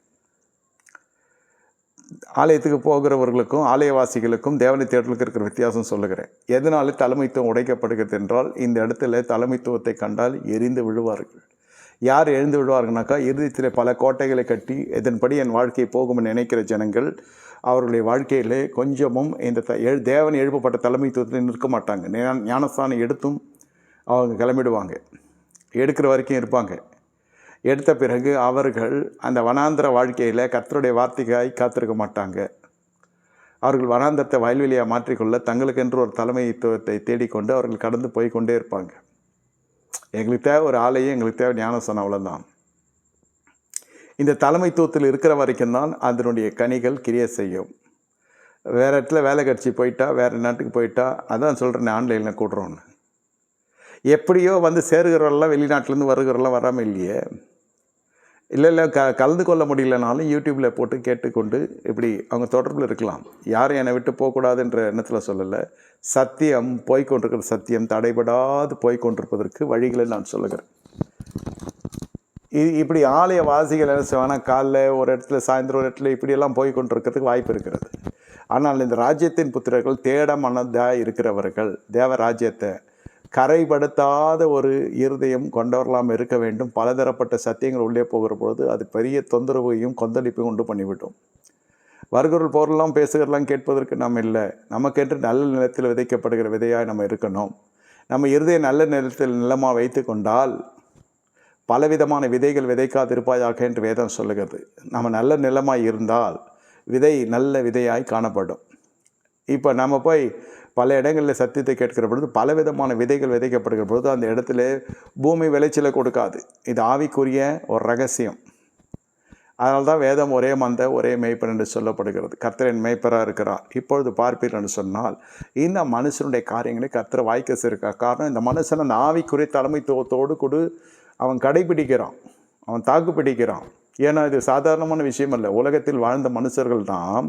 ஆலயத்துக்கு போகிறவர்களுக்கும் ஆலயவாசிகளுக்கும் தேவனை தேடலுக்கு இருக்கிற வித்தியாசம் சொல்லுகிறேன். எதனால தலைமைத்துவம் உடைக்கப்படுகிறது என்றால், இந்த இடத்துல தலைமைத்துவத்தை கண்டால் எரிந்து விழுவார்கள். யார் எழுந்து விடுவார்கள்னாக்கா, இருதயத்தில் பல கோட்டைகளை கட்டி இதன்படி என் வாழ்க்கை போகும் நினைக்கிற ஜனங்கள் அவர்களுடைய வாழ்க்கையில் கொஞ்சமும் இந்த தேவன் எழுப்பப்பட்ட தலைமைத்துவத்தில் நிற்க மாட்டாங்க. ஞானஸ்தானம் எடுத்தும் அவங்க கிளம்பிடுவாங்க. எடுக்கிற வரைக்கும் இருப்பாங்க. எடுத்த பிறகு அவர்கள் அந்த வனாந்திர வாழ்க்கையில் கர்த்தருடைய வார்த்தைக்காய் காத்திருக்க மாட்டாங்க. அவர்கள் வனாந்திரத்தை வயல்வெளியாக மாற்றிக்கொள்ள தங்களுக்கென்று ஒரு தலைமைத்துவத்தை தேடிக்கொண்டு அவர்கள் கடந்து போய் கொண்டே இருப்பாங்க. எங்களுக்கு தேவை ஒரு ஆலயம், எங்களுக்கு தேவை ஞானஸ்தானம், அவ்வளோதான். இந்த தலைமைத்துவத்தில் இருக்கிற வரைக்கும் தான் அதனுடைய கனிகள் கிரியை செய்யும். வேறு இடத்துல வேலை கட்சி போயிட்டா, வேறு நாட்டுக்கு போயிட்டா, அதான் சொல்கிறேன், ஆன்லைனில் கூடுறோன்னு. எப்படியோ வந்து சேருகிறவரெல்லாம் வெளிநாட்டிலேருந்து வருகிறவரெல்லாம் வராமல் இல்லையே. இல்லை கலந்து கொள்ள முடியலனாலும் யூடியூப்பில் போட்டு கேட்டுக்கொண்டு இப்படி அவங்க தொடர்பில் இருக்கலாம். யாரும் என்னை விட்டு போகக்கூடாதுன்ற எண்ணத்தில் சொல்லலை. சத்தியம் போய்கொண்டிருக்கிற சத்தியம் தடைபடாது போய்கொண்டிருப்பதற்கு வழிகளை நான் சொல்லுகிறேன். இப்படி ஆலய வாசிகள் என்ன செய்வாங்கன்னா, காலைல ஒரு இடத்துல சாயந்தரம் ஒரு இடத்துல இப்படியெல்லாம் போய்கொண்டிருக்கிறதுக்கு வாய்ப்பு இருக்கிறது. ஆனால் இந்த ராஜ்யத்தின் புத்திரர்கள் தேட மனதாக இருக்கிறவர்கள் தேவ ராஜ்யத்தை கரைப்படுத்தாத ஒரு இருதயம் கொண்டவர்களாம் இருக்க வேண்டும். பலதரப்பட்ட சத்தியங்கள் உள்ளே போகிற பொழுது அது பெரிய தொந்தரவையும் கொந்தளிப்பையும் உண்டு பண்ணிவிடும். வருகிறவர்கள் போரெல்லாம் பேசுகிறலாம் கேட்பதற்கு நாம் இல்லை. நமக்கென்று நல்ல நிலத்தில் விதைக்கப்படுகிற விதையாக நம்ம இருக்கணும். நம்ம இருதய நல்ல நிலமாக வைத்து கொண்டால் பலவிதமான விதைகள் விதைக்காதிருப்பாயாக என்று வேதம் சொல்லுகிறது. நம்ம நல்ல நிலமாய் இருந்தால் விதை நல்ல விதையாய் காணப்படும். இப்போ நம்ம போய் பல இடங்களில் சத்தியத்தை கேட்கிற பொழுது பலவிதமான விதைகள் விதைக்கப்படுகிற பொழுது அந்த இடத்துல பூமி விளைச்சலை கொடுக்காது. இது ஆவிக்குரிய ஒரு ரகசியம். அதனால தான் வேதம் ஒரே மந்த ஒரே மேய்ப்பன் என்று சொல்லப்படுகிறது. கர்த்தரின் மேய்ப்பராக இருக்கிறார், இப்பொழுது பார்ப்பீர் என்று சொன்னால் இந்த மனுஷனுடைய காரியங்களை கர்த்தர் வாய்க்க சேர்க்கா. காரணம், இந்த மனுஷன் அந்த ஆவிக்குரிய தலைமைத்துவத்தோடு கூட அவன் கடைபிடிக்கிறான், அவன் தாக்கு பிடிக்கிறான். ஏன்னா இது சாதாரணமான விஷயம் அல்ல. உலகத்தில் வாழ்ந்த மனுஷர்கள் தான்,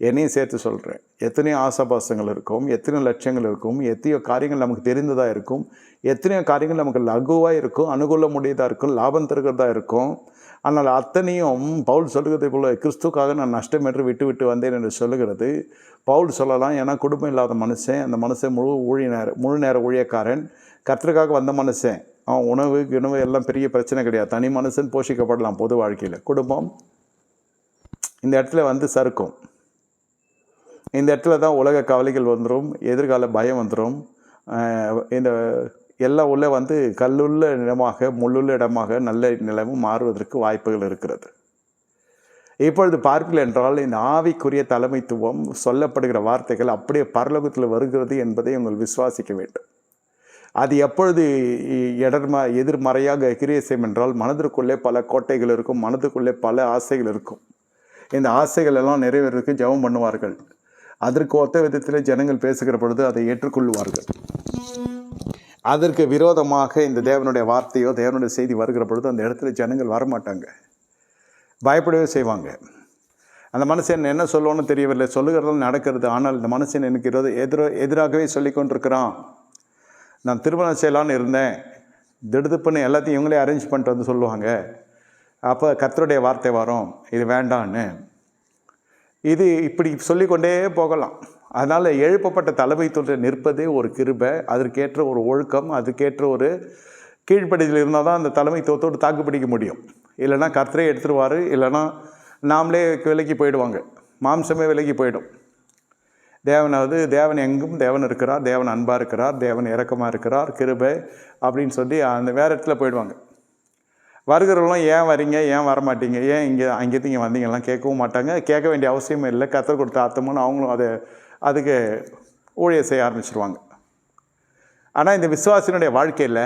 என்னையும் சேர்த்து சொல்கிறேன், எத்தனையோ ஆசாபாசங்கள் இருக்கும், எத்தனையோ லட்சியங்கள் இருக்கும், எத்தனையோ காரியங்கள் நமக்கு தெரிந்ததாக இருக்கும், எத்தனையோ காரியங்கள் நமக்கு லகுவாக இருக்கும், அனுகூல முடியதாக இருக்கும், லாபம் தருகிறதா இருக்கும். ஆனால் அத்தனையும் பவுல் சொல்லுகிறதை போல கிறிஸ்துக்காக நான் நஷ்டம் என்று விட்டு விட்டு வந்தேன் என்று சொல்லுகிறது. பவுல் சொல்லலாம், ஏன்னா குடும்பம் இல்லாத மனுஷன், அந்த மனுஷன் முழு நேர ஊழியக்காரன், கர்த்தருக்காக வந்த மனுஷன். அவன் உணவு எல்லாம் பெரிய பிரச்சனை கிடையாது. தனி மனுஷன் போஷிக்கப்படலாம் பொது வாழ்க்கையில். குடும்பம் இந்த இடத்துல வந்து சறுக்கும். இந்த இடத்துல தான் உலக கவலைகள் வந்துடும், எதிர்கால பயம் வந்துடும், இந்த எல்லாம் உள்ளே வந்து கல்லுள்ள இடமாக முள்ளுள்ள இடமாக நல்ல நிலமும் மாறுவதற்கு வாய்ப்புகள் இருக்கிறது. இப்பொழுது பார்ப்பீர்கள் என்றால் இந்த ஆவிக்குரிய தலைமைத்துவம் சொல்லப்படுகிற வார்த்தைகள் அப்படியே பரலோகத்தில் வருகிறது என்பதை உங்கள் விசுவாசிக்க வேண்டும். அது எப்பொழுது எதிர்மறையாக கிரியை செய்யும் என்றால் மனதிற்குள்ளே பல கோட்டைகள் இருக்கும், மனதுக்குள்ளே பல ஆசைகள் இருக்கும். இந்த ஆசைகள் எல்லாம் நிறைவேறதுக்கு ஜெபம் பண்ணுவார்கள். அதற்கு ஒத்த விதத்தில் ஜனங்கள் பேசுகிற பொழுது அதை ஏற்றுக்கொள்வார்கள். அதற்கு விரோதமாக இந்த தேவனுடைய வார்த்தையோ தேவனுடைய செய்தி வருகிற பொழுது அந்த இடத்துல ஜனங்கள் வரமாட்டாங்க, பயப்படவே செய்வாங்க. அந்த மனுஷன் என்ன சொல்லுவோன்னு தெரியவில்லை, சொல்லுகிறதும் நடக்கிறது. ஆனால் இந்த மனுஷன் எனக்கு எதிராகவே சொல்லி கொண்டிருக்கிறான். நான் திருமணம் செய்யலான்னு இருந்தேன், திடுதுப்புன்னு எல்லாத்தையும் இவங்களே அரேஞ்ச் பண்ணிட்டு வந்து சொல்லுவாங்க. அப்போ கர்த்தருடைய வார்த்தை வரும், இது வேண்டான்னு. இது இப்படி சொல்லிக்கொண்டே போகலாம். அதனால் எழுப்பப்பட்ட தலைமைத்துவத்தில் நிற்பதே ஒரு கிருபை, அதற்கேற்ற ஒரு ஒழுக்கம், அதுக்கேற்ற ஒரு கீழ்ப்படிதல் இருந்தால் தான் அந்த தலைமைத்துவத்தோடு தாக்கு பிடிக்க முடியும். இல்லைனா கர்த்தரே எடுத்துருவார், இல்லைனா நாமளே விலைக்கு போயிடுவாங்க, மாம்சமே விலைக்கு போயிடும். தேவன் எங்கும் தேவன் இருக்கிறார், தேவன் அன்பாக இருக்கிறார், தேவன் இரக்கமாக இருக்கிறார், கிருபை அப்படின்னு சொல்லி அந்த வேறு இடத்துல போயிடுவாங்க. வருகிறவங்களும் ஏன் வரீங்க, ஏன் வரமாட்டீங்க, ஏன் அங்கேருந்து இங்கே வந்தீங்கலாம் கேட்கவும் மாட்டாங்க. கேட்க வேண்டிய அவசியமே இல்லை. கர்த்தர் கொடுத்த ஆத்தமுன்னு அவங்களும் அதுக்கு ஊழியம் செய்ய ஆரம்பிச்சிருவாங்க. ஆனால் இந்த விசுவாசினுடைய வாழ்க்கையில்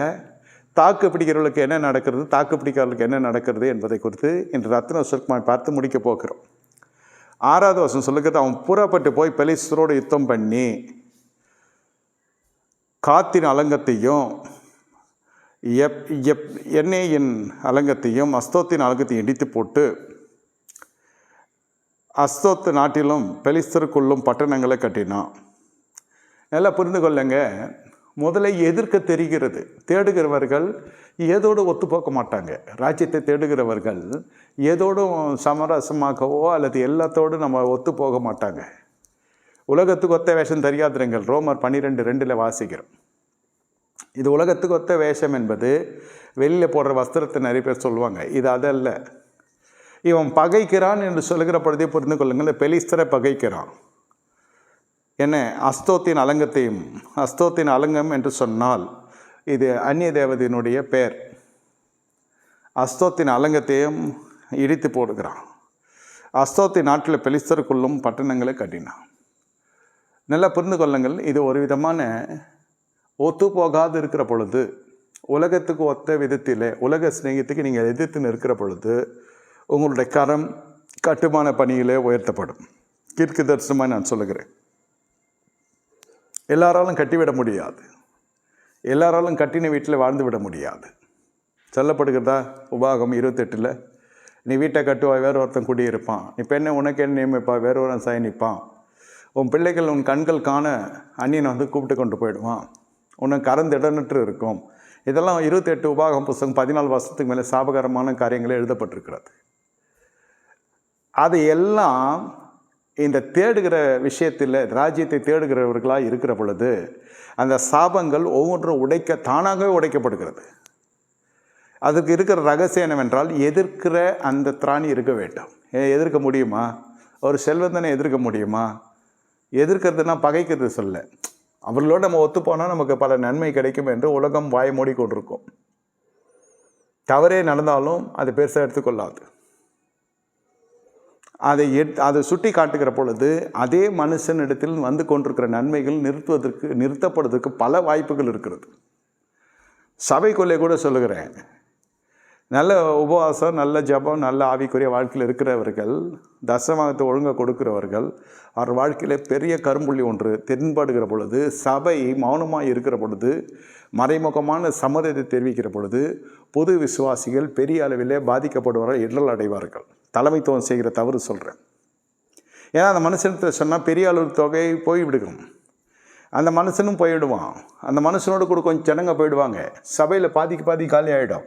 தாக்கு பிடிக்கிறவர்களுக்கு என்ன நடக்கிறது, தாக்கு பிடிக்கிறவர்களுக்கு என்ன நடக்கிறது என்பதை குறித்து இன்று ரத்தின சுருக்கமாக பார்த்து முடிக்க போகிறோம். 6வது வசனம் சொல்லுகிறது, அவன் புறப்பட்டு போய் பெலிஸ்தரோடு யுத்தம் பண்ணி காத்தின் அலங்கத்தையும் எண்ணெயின் அலங்கத்தையும் அஸ்தோத்தின் அலங்கத்தையும் இடித்து போட்டு அஸ்தோத்து நாட்டிலும் பெலிஸ்தருக்குள்ளும் பட்டணங்களை கட்டினான். நல்லா புரிந்து கொள்ளுங்க, முதலை எதிர்க்க தெரிகிறது. தேடுகிறவர்கள் ஏதோடு ஒத்துப்போக்க மாட்டாங்க. ராஜ்யத்தை தேடுகிறவர்கள் ஏதோடும் சமரசமாகவோ அல்லது எல்லாத்தோடும் நம்ம ஒத்து போக மாட்டாங்க. உலகத்துக்கு ஒத்த வேஷம் தெரியாதுங்கள். ரோமர் 12:2 வாசிக்கிறோம். இது உலகத்துக்கு ஒத்த வேஷம் என்பது வெளியில் போடுற வஸ்திரத்தை நிறைய பேர் சொல்லுவாங்க. இது அதல்ல. இவன் பகைக்கிறான் என்று சொல்லுகிற பொழுதே புரிந்து கொள்ளுங்கள், பெலிஸ்தரை பகைக்கிறான். என்ன, அஸ்தோத்தின் அலங்கத்தையும், அஸ்தோத்தின் அலங்கம் என்று சொன்னால் இது அந்நிய தேவதையினுடைய பெயர். அஸ்தோத்தின் அலங்கத்தையும் இடித்து போடுகிறான். அஸ்தோத்தின் நாட்டில் பெலிஸ்தருக்குள்ளும் பட்டணங்களை கட்டினான். நல்லா புரிந்து கொள்ளுங்கள், இது ஒரு விதமான ஒத்து போகாது இருக்கிற பொழுது, உலகத்துக்கு ஒத்த விதத்தில் உலக சிநேகத்துக்கு நீங்கள் எதிர்த்து நிற்கிற பொழுது உங்களுடைய கரம் கட்டுமான பணியிலே உயர்த்தப்படும். கீர்க்கு தரிசனமாக நான் சொல்லுகிறேன். எல்லாராலும் கட்டிவிட முடியாது, எல்லாராலும் கட்டின வீட்டில் வாழ்ந்து விட முடியாது. சொல்லப்படுகிறதா உபாகம் 28, நீ வீட்டை கட்டுவாய், வேறு ஒருத்தன் குடியிருப்பான். நீ பெண்ணை உனக்கு என்ன நியமிப்பா, வேறு ஒருவன் சயனிப்பான். உன் பிள்ளைகள் உன் கண்கள் காண அந்நியனை வந்து கூப்பிட்டு கொண்டு போயிடுவான். உனக்கு கறந்திடனற்று இருக்கும். இதெல்லாம் 28 உபாகம் புத்தகம் 14 வருஷத்துக்கு மேலே சாபகரமான காரியங்களே எழுதப்பட்டிருக்கிறது. அது எல்லாம் இந்த தேடுகிற விஷயத்தில் ராஜ்யத்தை தேடுகிறவர்களாக இருக்கிற பொழுது அந்த சாபங்கள் ஒவ்வொன்றும் தானாகவே உடைக்கப்படுகிறது. அதுக்கு இருக்கிற ரகசியம் என்னவென்றால், எதிர்க்கிற அந்த திராணி இருக்க வேண்டும். எதிர்க்க முடியுமா? ஒரு செல்வந்தனை எதிர்க்க முடியுமா? எதிர்க்கிறதுனா பகைக்கிறது சொல்ல. அவர்களோடு நம்ம ஒத்துப்போனால் நமக்கு பல நன்மை கிடைக்கும் என்று உலகம் வாய் மூடிக்கொண்டிருக்கும். தவறே நடந்தாலும் அது பெருசாக எடுத்துக்கொள்ளாது. அதை சுட்டி காட்டுகிற பொழுது அதே மனுஷனிடத்தில் வந்து கொண்டிருக்கிற நன்மைகள் நிறுத்தப்படுவதற்கு பல வாய்ப்புகள் இருக்கிறது. சபைக்குள்ளே கூட சொல்லுகிறேன், நல்ல உபவாசம், நல்ல ஜபம், நல்ல ஆவிக்குரிய வாழ்க்கையில் இருக்கிறவர்கள், தசமத்தை ஒழுங்காக கொடுக்கிறவர்கள், அவர் வாழ்க்கையில் பெரிய கரும்புள்ளி ஒன்று தென்படுகிற பொழுது, சபை மௌனமாக இருக்கிற பொழுது, மறைமுகமான சம்மதத்தை தெரிவிக்கிற பொழுது, பொது விசுவாசிகள் பெரிய அளவிலே பாதிக்கப்படுவார்கள், இடரல் அடைவார்கள். தலைமைத்துவம் செய்கிற தவறு சொல்கிறேன். ஏன்னா அந்த மனுஷனத்தை சொன்னால் பெரிய அளவு தொகை போய்விடுக்கும். அந்த மனுஷனும் போயிடுவான். அந்த மனுஷனோடு கூட கொஞ்சம் ஜனங்க போயிடுவாங்க. சபையில் பாதி காலி ஆகிடும்.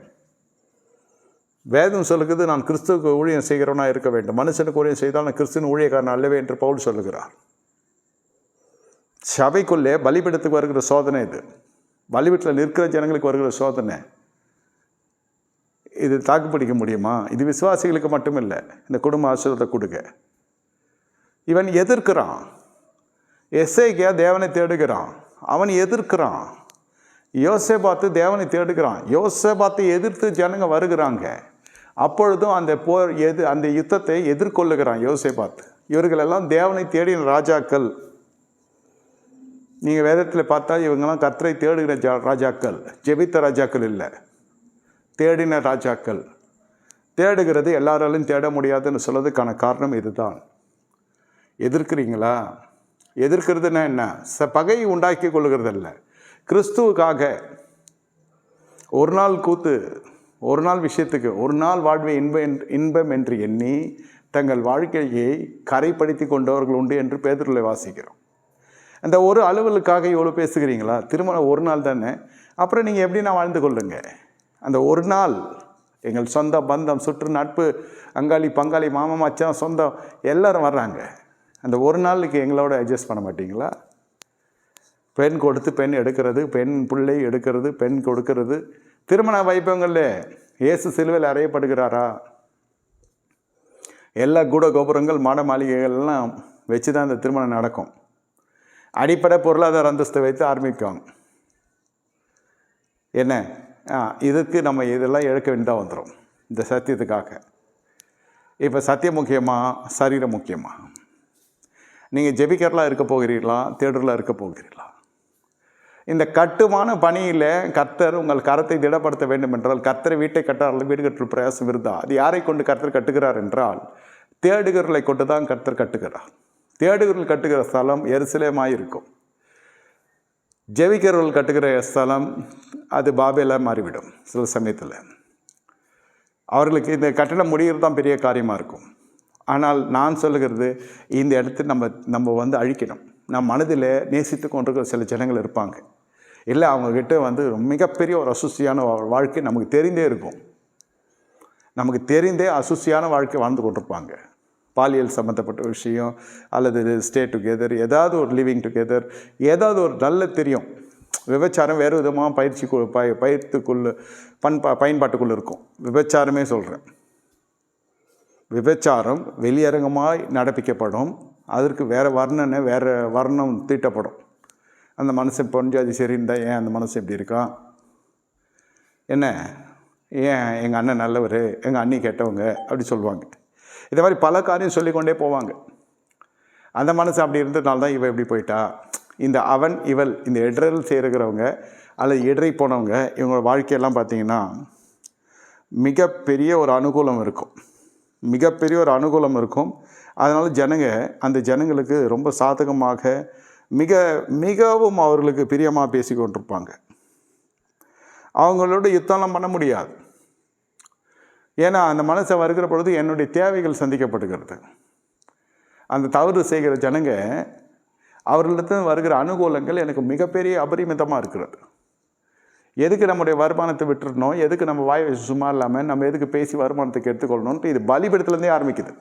வேதம் சொல்லுகிறது, நான் கிறிஸ்துவுக்கு ஊழியம் செய்கிறவனாக இருக்க வேண்டும். மனுஷனுக்கு ஊழியம் செய்தால் நான் கிறிஸ்துவின் ஊழியக்காரன் அல்லவே என்று பவுல் சொல்லுகிறார். சபைக்குள்ளே பலிபீடத்துக்கு வருகிற சோதனை இது. பலிபீடத்தில் நிற்கிற ஜனங்களுக்கு வருகிற சோதனை இது. தாக்கு பிடிக்க முடியுமா? இது விசுவாசிகளுக்கு மட்டும் இல்லை, இந்த குடும்ப ஆசீர்வாதத்தை கொடுக்க. இவன் எதிர்க்கிறான். எசேக்கியா தேவனை தேடுகிறான், அவன் எதிர்க்கிறான். யோசேபாத்து தேவனை தேடுகிறான். யோசேபாத்தை எதிர்த்து ஜனங்க வருகிறாங்க. அப்பொழுதும் அந்த யுத்தத்தை எதிர்கொள்ளுகிறான் யோசேபாத்து. இவர்களெல்லாம் தேவனை தேடின ராஜாக்கள். நீங்கள் வேதத்தில் பார்த்தா இவங்கெல்லாம் கர்த்தரை தேடுகிற ராஜாக்கள், ஜெபித்த ராஜாக்கள் இல்லை, தேடின ராஜாக்கள். தேடுகிறது எல்லாராலையும் தேட முடியாதுன்னு சொல்றதுக்கான காரணம் இதுதான். எதிர்க்கிறீங்களா? எதிர்க்கிறதுனா என்ன? பகையை உண்டாக்கி கொள்ளுகிறதில்ல. கிறிஸ்துவுக்காக ஒரு நாள் கூத்து, ஒரு நாள் விஷயத்துக்கு, ஒரு நாள் வாழ்வை இன்பம் என்று எண்ணி தங்கள் வாழ்க்கையை கரைப்படுத்தி கொண்டவர்கள் உண்டு என்று பேதுருவில் வாசிக்கிறோம். அந்த ஒரு அலுவலுக்காக இவ்வளோ பேசுகிறீங்களா? திருமணம் ஒரு நாள் தானே, அப்புறம் நீங்கள் எப்படின்னா வாழ்ந்து கொள்ளுங்க. அந்த ஒரு நாள் எங்கள் சொந்த பந்தம், சுற்று, நட்பு, அங்காளி பங்காளி, மாமா மச்சான், சொந்தம் எல்லாரும் வர்றாங்க. அந்த ஒரு நாளுக்கு எங்களோட அட்ஜஸ்ட் பண்ண மாட்டிங்களா? பெண் கொடுத்து பெண் எடுக்கிறது, பெண் பிள்ளை எடுக்கிறது, பெண் கொடுக்கிறது. திருமண வைபவங்களில் இயேசு சிலுவையில் அறையப்படுகிறாரா? எல்லா கூட கோபுரங்கள், மாட மாளிகைகள்லாம் வச்சு தான் இந்த திருமணம் நடக்கும். அடிப்படை பொருளாதார அந்தஸ்தை வைத்து ஆரம்பிக்கும். என்ன இதுக்கு நம்ம இதெல்லாம் இழக்க வேண்டியதாக வந்துடும் இந்த சத்தியத்துக்காக. இப்போ சத்தியம் முக்கியமா, சரீரம் முக்கியமா? நீங்கள் ஜெபிக்கிறலாம் இருக்க போகிறீர்களா, தேடுறலாம் இருக்க போகிறீர்களா? இந்த கட்டுமான பணியில் கர்த்தர் உங்கள் கரத்தை திடப்படுத்த வேண்டும் என்றால், கர்த்தரை வீட்டை கட்டார்கள், வீடு கட்டுற பிரயாசம் இருந்தால் அது யாரை கொண்டு கர்த்தர் கட்டுகிறார் என்றால், தேடுகிறவர்களை கொண்டு தான் கர்த்தர் கட்டுகிறார். தேடுகிறவர்கள் கட்டுகிற ஸ்தலம் எருசலேமாய் இருக்கும். ஜெபிக்கிறவர்கள் கட்டுகிற ஸ்தலம் அது பாபேலாக மாறிவிடும். சில சமயத்தில் அவர்களுக்கு இந்த கட்டணம் முடிகிறது தான் பெரிய காரியமாக இருக்கும். ஆனால் நான் சொல்லுகிறது, இந்த இடத்துல நம்ம அழிக்கணும். நம் மனதில் நேசித்து கொண்டிருக்கிற சில ஜனங்கள் இருப்பாங்க. இல்லை, அவங்கக்கிட்ட மிகப்பெரிய ஒரு அசுசியான வாழ்க்கை நமக்கு தெரிந்தே இருக்கும். நமக்கு தெரிந்தே அசுசியான வாழ்க்கை வாழ்ந்து கொண்டிருப்பாங்க. பாலியல் சம்மந்தப்பட்ட விஷயம், அல்லது ஸ்டே டுகெதர், ஏதாவது ஒரு லிவிங் டுகெதர், ஏதாவது ஒரு நல்ல தெரியும். விபச்சாரம் வேறு விதமாக பயன்பாட்டுக்குள்ளே இருக்கும். விபச்சாரமே சொல்கிறேன். விபச்சாரம் வெளியரங்கமாய் நடப்பிக்கப்படும். அதற்கு வேறு வர்ணனை, வேறு வர்ணம் தீட்டப்படும். அந்த மனுஷன் பொஞ்சாதி சரிந்தா ஏன் அந்த மனுஷன் இப்படி இருக்கான், என்ன ஏன் எங்கள் அண்ணன் நல்லவர், எங்கள் அண்ணி கெட்டவங்க அப்படி சொல்லுவாங்க. இதே மாதிரி பல காரியம் சொல்லிக்கொண்டே போவாங்க. அந்த மனுஷன் அப்படி இருந்ததுனால தான் இவன் இப்படி போயிட்டா. இந்த அவன் இவள், இந்த இடரல் செய்கிறவங்க அல்லது இடரை போனவங்க, இவங்களோட வாழ்க்கையெல்லாம் பார்த்திங்கன்னா மிகப்பெரிய ஒரு அனுகூலம் இருக்கும். மிகப்பெரிய ஒரு அனுகூலம் இருக்கும். அதனால் அந்த ஜனங்களுக்கு ரொம்ப சாதகமாக மிகவும் அவர்களுக்கு பிரியமாக பேசி கொண்டிருப்பாங்க. அவங்களோட யுத்தம்லாம் பண்ண முடியாது. ஏன்னா அந்த மனசை வருகிற பொழுது என்னுடைய தேவைகள் சந்திக்கப்படுகிறது. அந்த தவறு செய்கிற ஜனங்க அவர்களிடத்தில் வருகிற அனுகூலங்கள் எனக்கு மிகப்பெரிய அபரிமிதமாக இருக்கிறது. எதுக்கு நம்முடைய வருமானத்தை விட்டுறணும், எதுக்கு நம்ம வாய் சும்மா இல்லாமல் நம்ம எதுக்கு பேசி வருமானத்துக்கு எடுத்துக்கொள்ளணுன்ட்டு இது பலிபீடத்துலேருந்தே ஆரம்பிக்குது.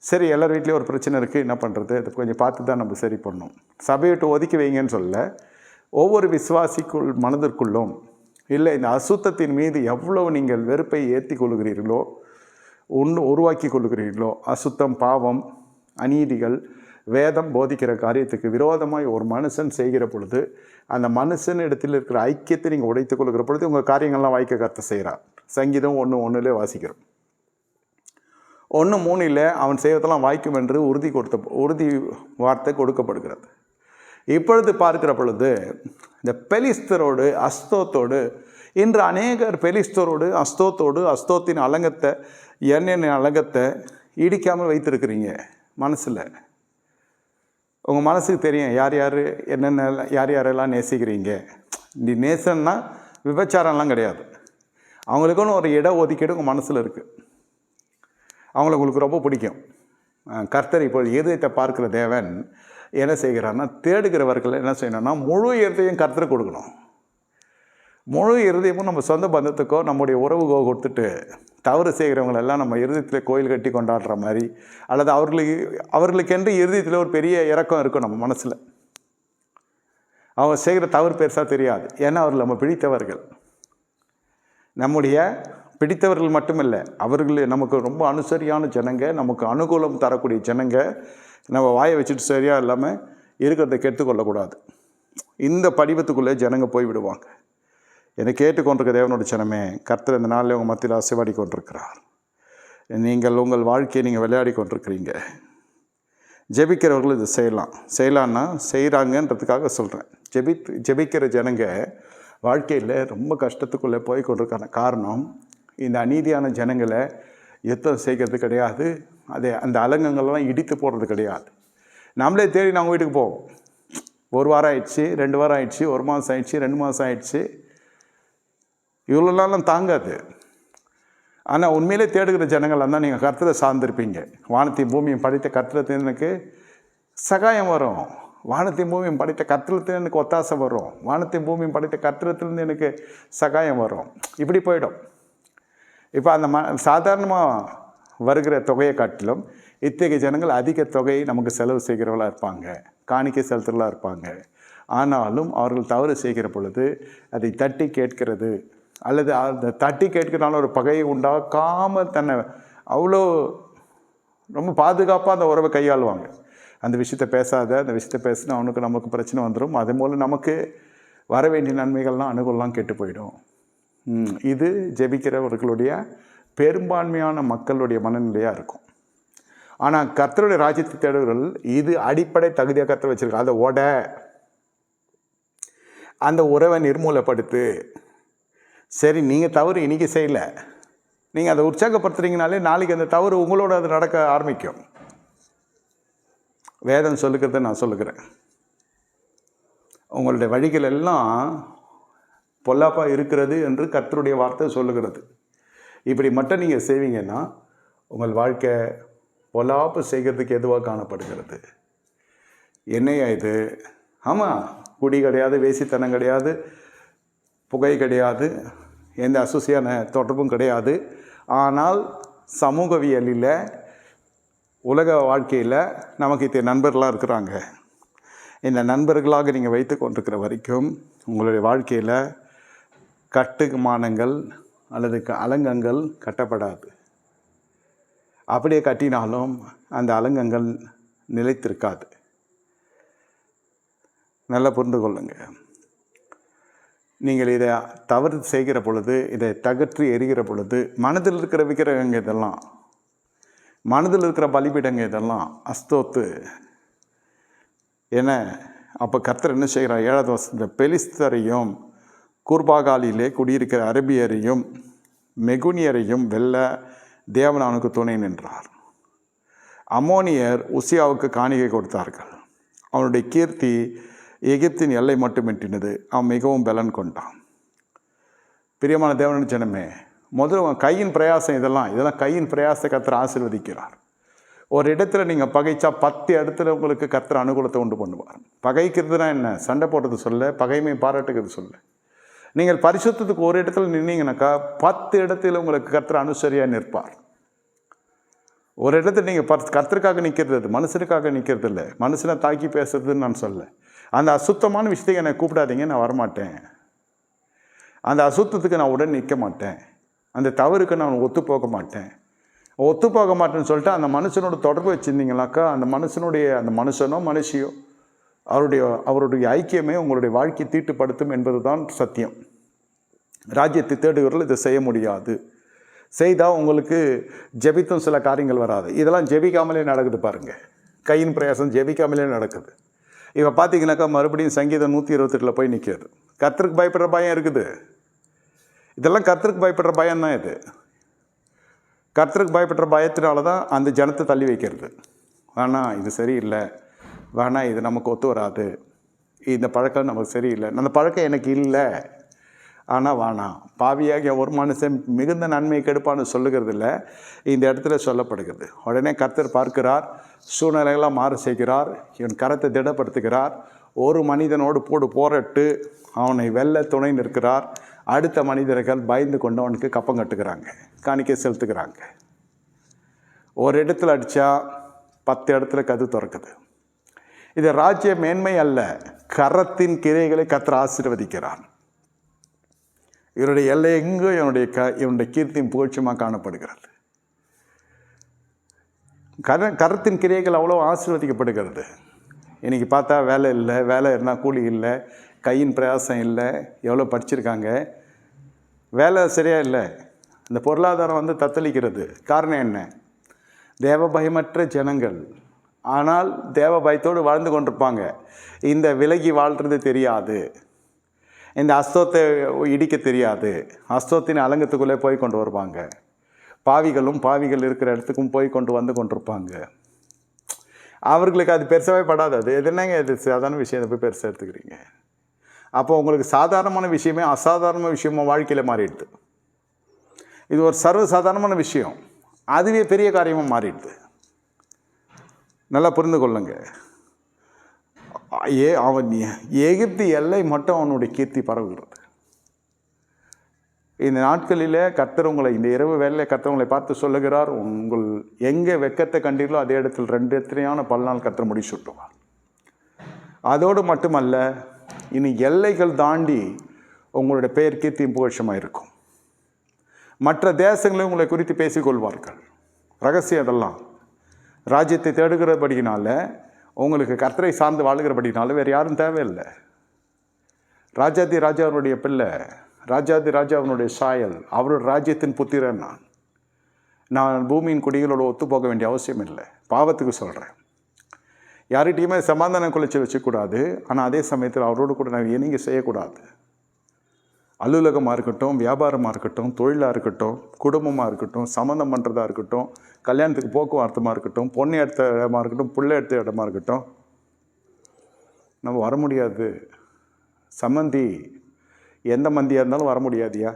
சரி, எல்லார் வீட்லேயும் ஒரு பிரச்சனை இருக்குது, என்ன பண்ணுறது, அதை கொஞ்சம் பார்த்து தான் நம்ம சரி பண்ணணும். சபையை விட்டு ஒதுக்கி வைங்கன்னு சொல்ல, ஒவ்வொரு விசுவாசிக்குள் மனதிற்குள்ளும் இல்லை இந்த அசுத்தத்தின் மீது எவ்வளவு நீங்கள் வெறுப்பை ஏற்றி கொள்ளுகிறீர்களோ, உருவாக்கி கொள்ளுகிறீர்களோ, அசுத்தம், பாவம், அநீதிகள், வேதம் போதிக்கிற காரியத்துக்கு விரோதமாக ஒரு மனுஷன் செய்கிற பொழுது அந்த மனுஷன் இடத்தில் இருக்கிற ஐக்கியத்தை நீங்கள் உடைத்துக் கொள்கிற பொழுது உங்கள் காரியங்கள்லாம் வாய்க்க கர்த்தர் செய்கிறார். சங்கீதம் 1:1 வாசிக்கிறோம். 1:3 அவன் செய்வதெல்லாம் வாய்க்கும் என்று உறுதி வார்த்தை கொடுக்கப்படுகிறது. இப்பொழுது பார்க்கிற பொழுது இந்த பெலிஸ்தரோடு அஸ்தோத்தோடு இன்று அநேகர் பெலிஸ்தரோடு அஸ்தோத்தின் அலங்கத்தை, எண்ணெய் அலங்கத்தை இடிக்காமல் வைத்திருக்கிறீங்க மனசில். உங்கள் மனசுக்கு தெரியும் யார் யாரெல்லாம் நேசிக்கிறீங்க. நீ நேசன்னா விபச்சாரம்லாம் கிடையாது. அவங்களுக்குன்னு ஒரு இட ஒதுக்கீடு உங்கள் மனசில் இருக்குது. அவங்கள உங்களுக்கு ரொம்ப பிடிக்கும். கர்த்தர் இப்போ இருதயத்தை பார்க்குற தேவன் என்ன செய்கிறான்னா, தேடுகிறவர்கள் என்ன செய்யணும்னா முழு இருதயம் கர்த்தர் கொடுக்கணும். முழு இருதயமும் நம்ம சொந்த பந்தத்துக்கோ நம்முடைய உறவுக்கோ கொடுத்துட்டு தவறு செய்கிறவங்களெல்லாம் நம்ம இருதயத்தில் கோயில் கட்டி கொண்டாடுற மாதிரி, அல்லது அவர்களுக்கென்று இருதயத்தில் ஒரு பெரிய இரக்கம் இருக்கும் நம்ம மனசில். அவங்க செய்கிற தவறு பெருசாக தெரியாது. ஏன்னா அவர்கள் நம்ம பிடித்தவர்கள். நம்முடைய பிடித்தவர்கள் மட்டுமில்லை, அவர்கள் நமக்கு ரொம்ப அனுசரியான ஜனங்க, நமக்கு அனுகூலம் தரக்கூடிய ஜனங்க. நம்ம வாயை வச்சுட்டு சரியாக இல்லாமல் இருக்கிறத கெடுத்துக்கொள்ளக்கூடாது. இந்த படிவத்துக்குள்ளே ஜனங்க போய் விடுவாங்க. என்னை கேட்டுக்கொண்டிருக்க தேவனோட ஜனமே, கர்த்தர் இந்த நாளில் உங்கள் மத்தியில் அசைவாடி கொண்டிருக்கிறார். நீங்கள் உங்கள் வாழ்க்கையை நீங்கள் விளையாடி கொண்டிருக்கிறீங்க. ஜெபிக்கிறவர்கள் இது செய்யலான்னா செய்கிறாங்கன்றதுக்காக சொல்கிறேன். ஜெபிக்கிற ஜனங்க வாழ்க்கையில் ரொம்ப கஷ்டத்துக்குள்ளே போய் கொண்டிருக்கான காரணம், இந்த அநீதியான ஜனங்களை யுத்தம் செய்கிறது கிடையாது, அந்த அலங்கங்கள்லாம் இடித்து போடுறது கிடையாது. நம்மளே தேடி நாங்கள் வீட்டுக்கு போவோம். 1 வாரம் ஆயிடுச்சு, 2 வாரம் ஆயிடுச்சு, 1 மாதம் ஆயிடுச்சு, 2 மாதம் ஆயிடுச்சு, இவ்வளோ நாளும் தாங்காது. ஆனால் உண்மையிலே தேடுகிற ஜனங்களாக தான் நீங்கள் கர்த்தரை சார்ந்திருப்பீங்க. வானத்தையும் பூமியும் படைத்த கர்த்தரத்தில் எனக்கு சகாயம் வரும், வானத்தையும் பூமியும் படைத்த கர்த்தரத்தில் எனக்கு ஒத்தாசை வரும், வானத்தையும் பூமியும் படைத்த கர்த்தரத்திலேருந்து எனக்கு சகாயம் வரும். இப்படி போயிடும். இப்போ அந்த சாதாரணமாக வருகிற தொகையை காட்டிலும் இத்தகைய ஜனங்கள் அதிக தொகையை நமக்கு செலவு செய்கிறவர்களாக இருப்பாங்க, காணிக்கை செலுத்துறவர்களாக இருப்பாங்க. ஆனாலும் அவர்கள் தவறு செய்கிற பொழுது அதை தட்டி கேட்கிறது, அல்லது அந்த தட்டி கேட்கிறனால ஒரு பகையை உண்டாக்காமல் தன்னை அவ்வளோ ரொம்ப பாதுகாப்பாக அந்த உறவை கையாளுவாங்க. அந்த விஷயத்தை பேசாத, அந்த விஷயத்தை பேசினா அவனுக்கு நமக்கு பிரச்சனை வந்துடும், அதே போல் நமக்கு வர வேண்டிய நன்மைகள்லாம் அனுகூலம் கெட்டு போயிடும். இது ஜெபிக்கிறவர்களுடைய பெரும்பான்மையான மக்களுடைய மனநிலையாக இருக்கும். ஆனால் கர்த்தருடைய ராஜ்யத்தை தேடுவர்கள் இது அடிப்படை தகுதியாக கர்த்தர் வச்சுருக்காங்க. அதை அந்த உறவை நிர்மூலப்படுத்து. சரி, நீங்கள் தவறு இன்றைக்கி செய்யலை, நீங்கள் அதை உற்சாகப்படுத்துறீங்கனாலே நாளைக்கு அந்த தவறு உங்களோட அது நடக்க ஆரம்பிக்கும். வேதம் சொல்லுகிறத நான் சொல்லுகிறேன். உங்களுடைய வழிகள் எல்லாம் பொல்லாப்பாக இருக்கிறது என்று கர்த்தருடைய வார்த்தை சொல்லுகிறது. இப்படி மட்டும் நீங்கள் செய்வீங்கன்னா உங்கள் வாழ்க்கை பொல்லாப்பு செய்கிறதுக்கு எதுவாக காணப்படுகிறது. என்னையா இது? ஆமாம், குடி கிடையாது, வேசித்தனம் கிடையாது, புகை கிடையாது, எந்த அசுசியான தொடர்பும் கிடையாது. ஆனால் சமூகவியலில், உலக வாழ்க்கையில் நமக்கு இத்தனை நண்பர்களாக இருக்கிறாங்க. இந்த நண்பர்களாக நீங்கள் வைத்து கொண்டிருக்கிற வரைக்கும் உங்களுடைய வாழ்க்கையில் கட்டுமானங்கள் அல்லது அலங்கங்கள் கட்டப்படாது. அப்படியே கட்டினாலும் அந்த அலங்கங்கள் நிலைத்திருக்காது. நல்லா புரிந்து கொள்ளுங்கள். நீங்கள் இதை தவறு செய்கிற பொழுது, இதை தகற்றி எறிகிற பொழுது, மனதில் இருக்கிற விக்கிரகங்க இதெல்லாம், மனதில் இருக்கிற பலிபீடங்க இதெல்லாம் அஸ்தோத்து என. அப்போ கர்த்தர் என்ன செய்கிறார்? 7வது வசனத்தில், பெலிஸ்தரையும் கூர்பாகாலிலே குடியிருக்கிற அரபியரையும் மெகுனியரையும் வெல்ல தேவன் அவனுக்கு துணை நின்றார். அம்மோனியர் உசியாவுக்கு காணிக்கை கொடுத்தார்கள். அவனுடைய கீர்த்தி எகிப்தின் எல்லை மட்டும் எட்டினது. அவன் மிகவும் பலன் கொண்டான். பிரியமான தேவனுடைய ஜனமே, முதல்ல கையின் பிரயாசம், இதெல்லாம் கையின் பிரயாசத்தை கர்த்தர் ஆசீர்வதிக்கிறார். ஒரு இடத்துல நீங்கள் பகைச்சா 10 இடத்துல உங்களுக்கு கர்த்தர் அனுகூலத்தை உண்டு பண்ணுவார். பகைக்கிறதுனா என்ன? சண்டை போடுறது சொல்ல, பகைமை பாராட்டுகிறது சொல்ல. நீங்கள் பரிசுத்தத்துக்கு ஒரு இடத்துல நின்னீங்கன்னாக்கா 10 இடத்துல உங்களுக்கு கர்த்தர் அனுசரியாக நிற்பார். ஒரு இடத்துல நீங்கள் கர்த்தருக்காக நிற்கிறது, மனுஷனுக்காக நிற்கிறது இல்லை. மனுஷனை தாக்கி பேசுறதுன்னு நான் சொல்ல. அந்த அசுத்தமான விஷயத்துக்கு என்னை கூப்பிடாதீங்க, நான் வரமாட்டேன். அந்த அசுத்தத்துக்கு நான் உடன் நிற்க மாட்டேன். அந்த தவறுக்கு நான் ஒத்துப்போக மாட்டேன்னு சொல்லிட்டு அந்த மனுஷனோட தொடர்பு வச்சுருந்தீங்கனாக்கா அந்த மனுஷனோ மனுஷியோ அவருடைய ஐக்கியமே உங்களுடைய வாழ்க்கையை தீட்டுப்படுத்தும் என்பது தான் சத்தியம். ராஜ்யத்தை தேடுகிறவர்கள் இதை செய்ய முடியாது. செய்தால் உங்களுக்கு ஜெபித்தும் சில காரியங்கள் வராது. இதெல்லாம் ஜெபிக்காமலே நடக்குது பாருங்கள். கையின் பிரயாசம் ஜெபிக்காமலே நடக்குது. இப்போ பார்த்தீங்கன்னாக்கா மறுபடியும் சங்கீதம் 128 போய் நிற்கிறது. கர்த்தருக்கு பயப்படுற பயம் இருக்குது. இதெல்லாம் கர்த்தருக்கு பயப்படுற பயம் தான். இது கர்த்தருக்கு பயப்படுற பயத்தினால தான் அந்த ஜனத்தை தள்ளி வைக்கிறது. வேணாம், இது சரியில்லை, வேணாம், இது நமக்கு ஒத்து வராது, இந்த பழக்கம் நமக்கு சரியில்லை, அந்த பழக்கம் எனக்கு இல்லை, ஆனால் வேணாம். பாவியாக ஒரு மனுஷன் மிகுந்த நன்மை கெடுப்பான்னு சொல்லுகிறது இல்லை, இந்த இடத்துல சொல்லப்படுகிறது. உடனே கர்த்தர் பார்க்கிறார், சூழ்நிலைகளாக மாற செய்கிறார், இவன் கரத்தை திடப்படுத்துகிறார், ஒரு மனிதனோடு போராட்டு அவனை வெல்ல துணை நிற்கிறார். அடுத்த மனிதர்கள் பயந்து கொண்டு அவனுக்கு கப்பம் கட்டுக்கிறாங்க, காணிக்கை செலுத்துக்கிறாங்க. ஒரு இடத்துல அடித்தா 10 இடத்துல கது திறக்குது. இது ராஜ்ய மேன்மை அல்ல, கரத்தின் கிரைகளை கர்த்தர் ஆசீர்வதிக்கிறார். இவருடைய எல்லை எங்கோ இவனுடைய கீர்த்தியும் புகழ்ச்சியுமாக காணப்படுகிறது. கரத்தின் கிரியைகள் அவ்வளோ ஆசீர்வதிக்கப்படுகிறது. இன்றைக்கி பார்த்தா வேலை இல்லை, வேலை இருந்தால் கூலி இல்லை, கையின் பிரயாசம் இல்லை, எவ்வளோ படிச்சிருக்காங்க, வேலை சரியாக இல்லை, இந்த பொருளாதாரம் வந்து தத்தளிக்கிறது. காரணம் என்ன? தேவ பயமற்ற ஜனங்கள். ஆனால் தேவ பயத்தோடு வாழ்ந்து கொண்டிருப்பாங்க. இந்த விலகி வாழ்கிறது தெரியாது, இந்த அஸ்தோத்தை இடிக்க தெரியாது, அஸ்தோத்தின் அலங்கத்துக்குள்ளே போய் கொண்டு வருவாங்க. பாவிகள் இருக்கிற இடத்துக்கும் போய் கொண்டு வந்து கொண்டிருப்பாங்க. அவர்களுக்கு அது பெருசாகவே படாது. அது என்னங்க, இது சாதாரண விஷயத்தை போய் பெருசாக எடுத்துக்கிறீங்க. அப்போ உங்களுக்கு சாதாரணமான விஷயமே அசாதாரண விஷயமாக வாழ்க்கையில் மாறிடுது. இது ஒரு சர்வசாதாரணமான விஷயம், அதுவே பெரிய காரியமாக மாறிடுது. நல்லா புரிந்து கொள்ளுங்க. அவன் எகிப்து எல்லை மட்டும் அவனுடைய கீர்த்தி பரவுகிறது. இந்த நாட்களில் கர்த்தர் உங்களை, இந்த இரவு வேலையில் கர்த்தர் உங்களை பார்த்து சொல்லுகிறார், உங்கள் எங்கே வெக்கத்தை கண்டீர்களோ அதே இடத்தில் 2 எத்தனையான பல்நாள் கர்த்தர் முடிச்சு விட்டுவார். அதோடு மட்டுமல்ல, இனி எல்லைகள் தாண்டி உங்களுடைய பெயர் கீர்த்தியும் புகழ்ச்சியமாக இருக்கும். மற்ற தேசங்களையும் உங்களை குறித்து பேசிக்கொள்வார்கள். ரகசியம் அதெல்லாம். ராஜ்யத்தை தேடுகிறபடினால, உங்களுக்கு கர்த்தரை சார்ந்து வாழ்கிறபடினால வேறு யாரும் தேவையில்லை. ராஜாதி ராஜாவுடைய பிள்ளை, ராஜாதி ராஜா அவனுடைய சாயல், அவரோட ராஜ்யத்தின் புத்திரன் நான் பூமியின் குடிகளோடு ஒத்து போக வேண்டிய அவசியம் இல்லை. பாவத்துக்கு சொல்கிறேன். யார்கிட்டையுமே சமாதான குலைச்சி வச்சுக்கூடாது. ஆனால் அதே சமயத்தில் அவரோடு கூட நான் இணங்கி செய்யக்கூடாது. அலுவலகமாக இருக்கட்டும், வியாபாரமாக இருக்கட்டும், தொழிலாக இருக்கட்டும், குடும்பமாக இருக்கட்டும், சம்மந்தம் பண்ணுறதா இருக்கட்டும், கல்யாணத்துக்கு போக்குவரத்துமாக இருக்கட்டும், பொண்ணு எடுத்த இடமா இருக்கட்டும், பிள்ளை எடுத்த இடமா இருக்கட்டும், நம்ம வர முடியாது. சம்மந்தி எந்த மந்தியாக இருந்தாலும் வர முடியாதியா,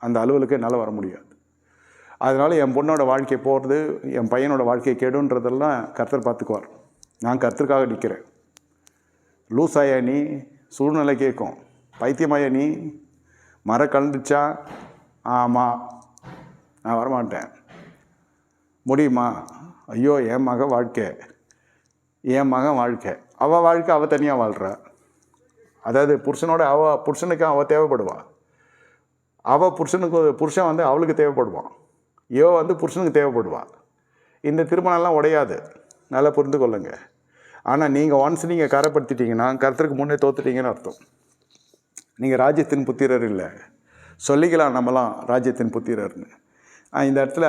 அந்த அலுவலுக்கு என்னால் வர முடியாது. அதனால் என் பொண்ணோட வாழ்க்கை போகிறது, என் பையனோட வாழ்க்கை கெடுன்றதெல்லாம் கர்த்தர் பார்த்துக்குவார். நான் கர்த்தருக்காக நிற்கிறேன். லூசாயா நீ, சூழ்நிலை கேட்கும். பைத்தியமாயா நீ, மரம் கலந்துச்சா, ஆமாம் நான் வரமாட்டேன், முடியுமா? ஐயோ என் மகன் வாழ்க்கை, அவள் வாழ்க்கை அவள் தனியாக வாழ்கிறா. அதாவது புருஷனுக்கு அவள் தேவைப்படுவா, அவள் புருஷன் வந்து அவளுக்கு தேவைப்படுவான், வந்து புருஷனுக்கு தேவைப்படுவா. இந்த திருமணம்லாம் உடையாது, நல்லா புரிந்து கொள்ளுங்க. ஆனால் நீங்கள் கரைப்படுத்திட்டீங்கன்னா கர்த்தருக்கு முன்னே தோத்துட்டீங்கன்னு அர்த்தம். நீங்கள் ராஜ்யத்தின் புத்திரர் இல்லை. சொல்லிக்கலாம் நம்மலாம் ராஜ்யத்தின் புத்திரர்னு. இந்த இடத்துல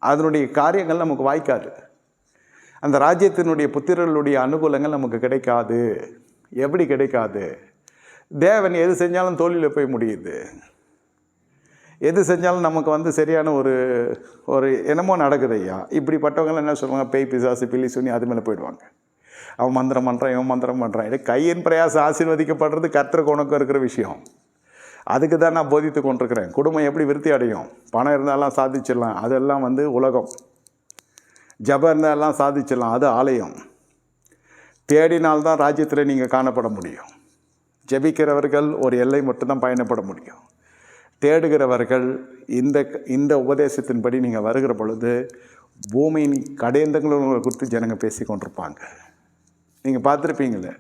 அதனுடைய காரியங்கள் நமக்கு வாய்க்காது. அந்த ராஜ்யத்தினுடைய புத்திரர்களுடைய அனுகூலங்கள் நமக்கு கிடைக்காது. எப்படி கிடைக்காது? தேவன் எது செஞ்சாலும் தோல்வியில் போய் முடியுது. எது செஞ்சாலும் நமக்கு வந்து சரியான ஒரு என்னமோ நடக்குது ஐயா. இப்படிப்பட்டவங்களாம் என்ன சொல்லுவாங்க, பேய் பிசாசு பில்லி சுனி அது மேலே போயிடுவாங்க. அவன் மந்திரம் பண்ணுறான், இவன் மந்திரம் பண்ணுறான். இது கையின் பிரயாசம் ஆசீர்வதிக்கப்படுறது கர்த்தருக்கு உனக்கு இருக்கிற விஷயம். அதுக்கு தான் நான் போதித்து கொண்டிருக்கிறேன். குடும்பம் எப்படி விருத்தி அடையும்? பணம் இருந்தாலும் சாதிச்சிடலாம், அதெல்லாம் வந்து உலகம். ஜபம் இருந்தாலும் சாதிச்சிடலாம், அது ஆலயம். தேடினால்தான் ராஜ்யத்தில் நீங்கள் காணப்பட முடியும். ஜெபிக்கிறவர்கள் ஒரு எல்லை மட்டும்தான் பயணப்பட முடியும். தேடுகிறவர்கள் இந்த உபதேசத்தின்படி நீங்கள் வருகிற பொழுது பூமியின் கடையந்தங்களை குறித்து ஜனங்கள் பேசி கொண்டிருப்பாங்க. நீங்கள் பார்த்துருப்பீங்களே,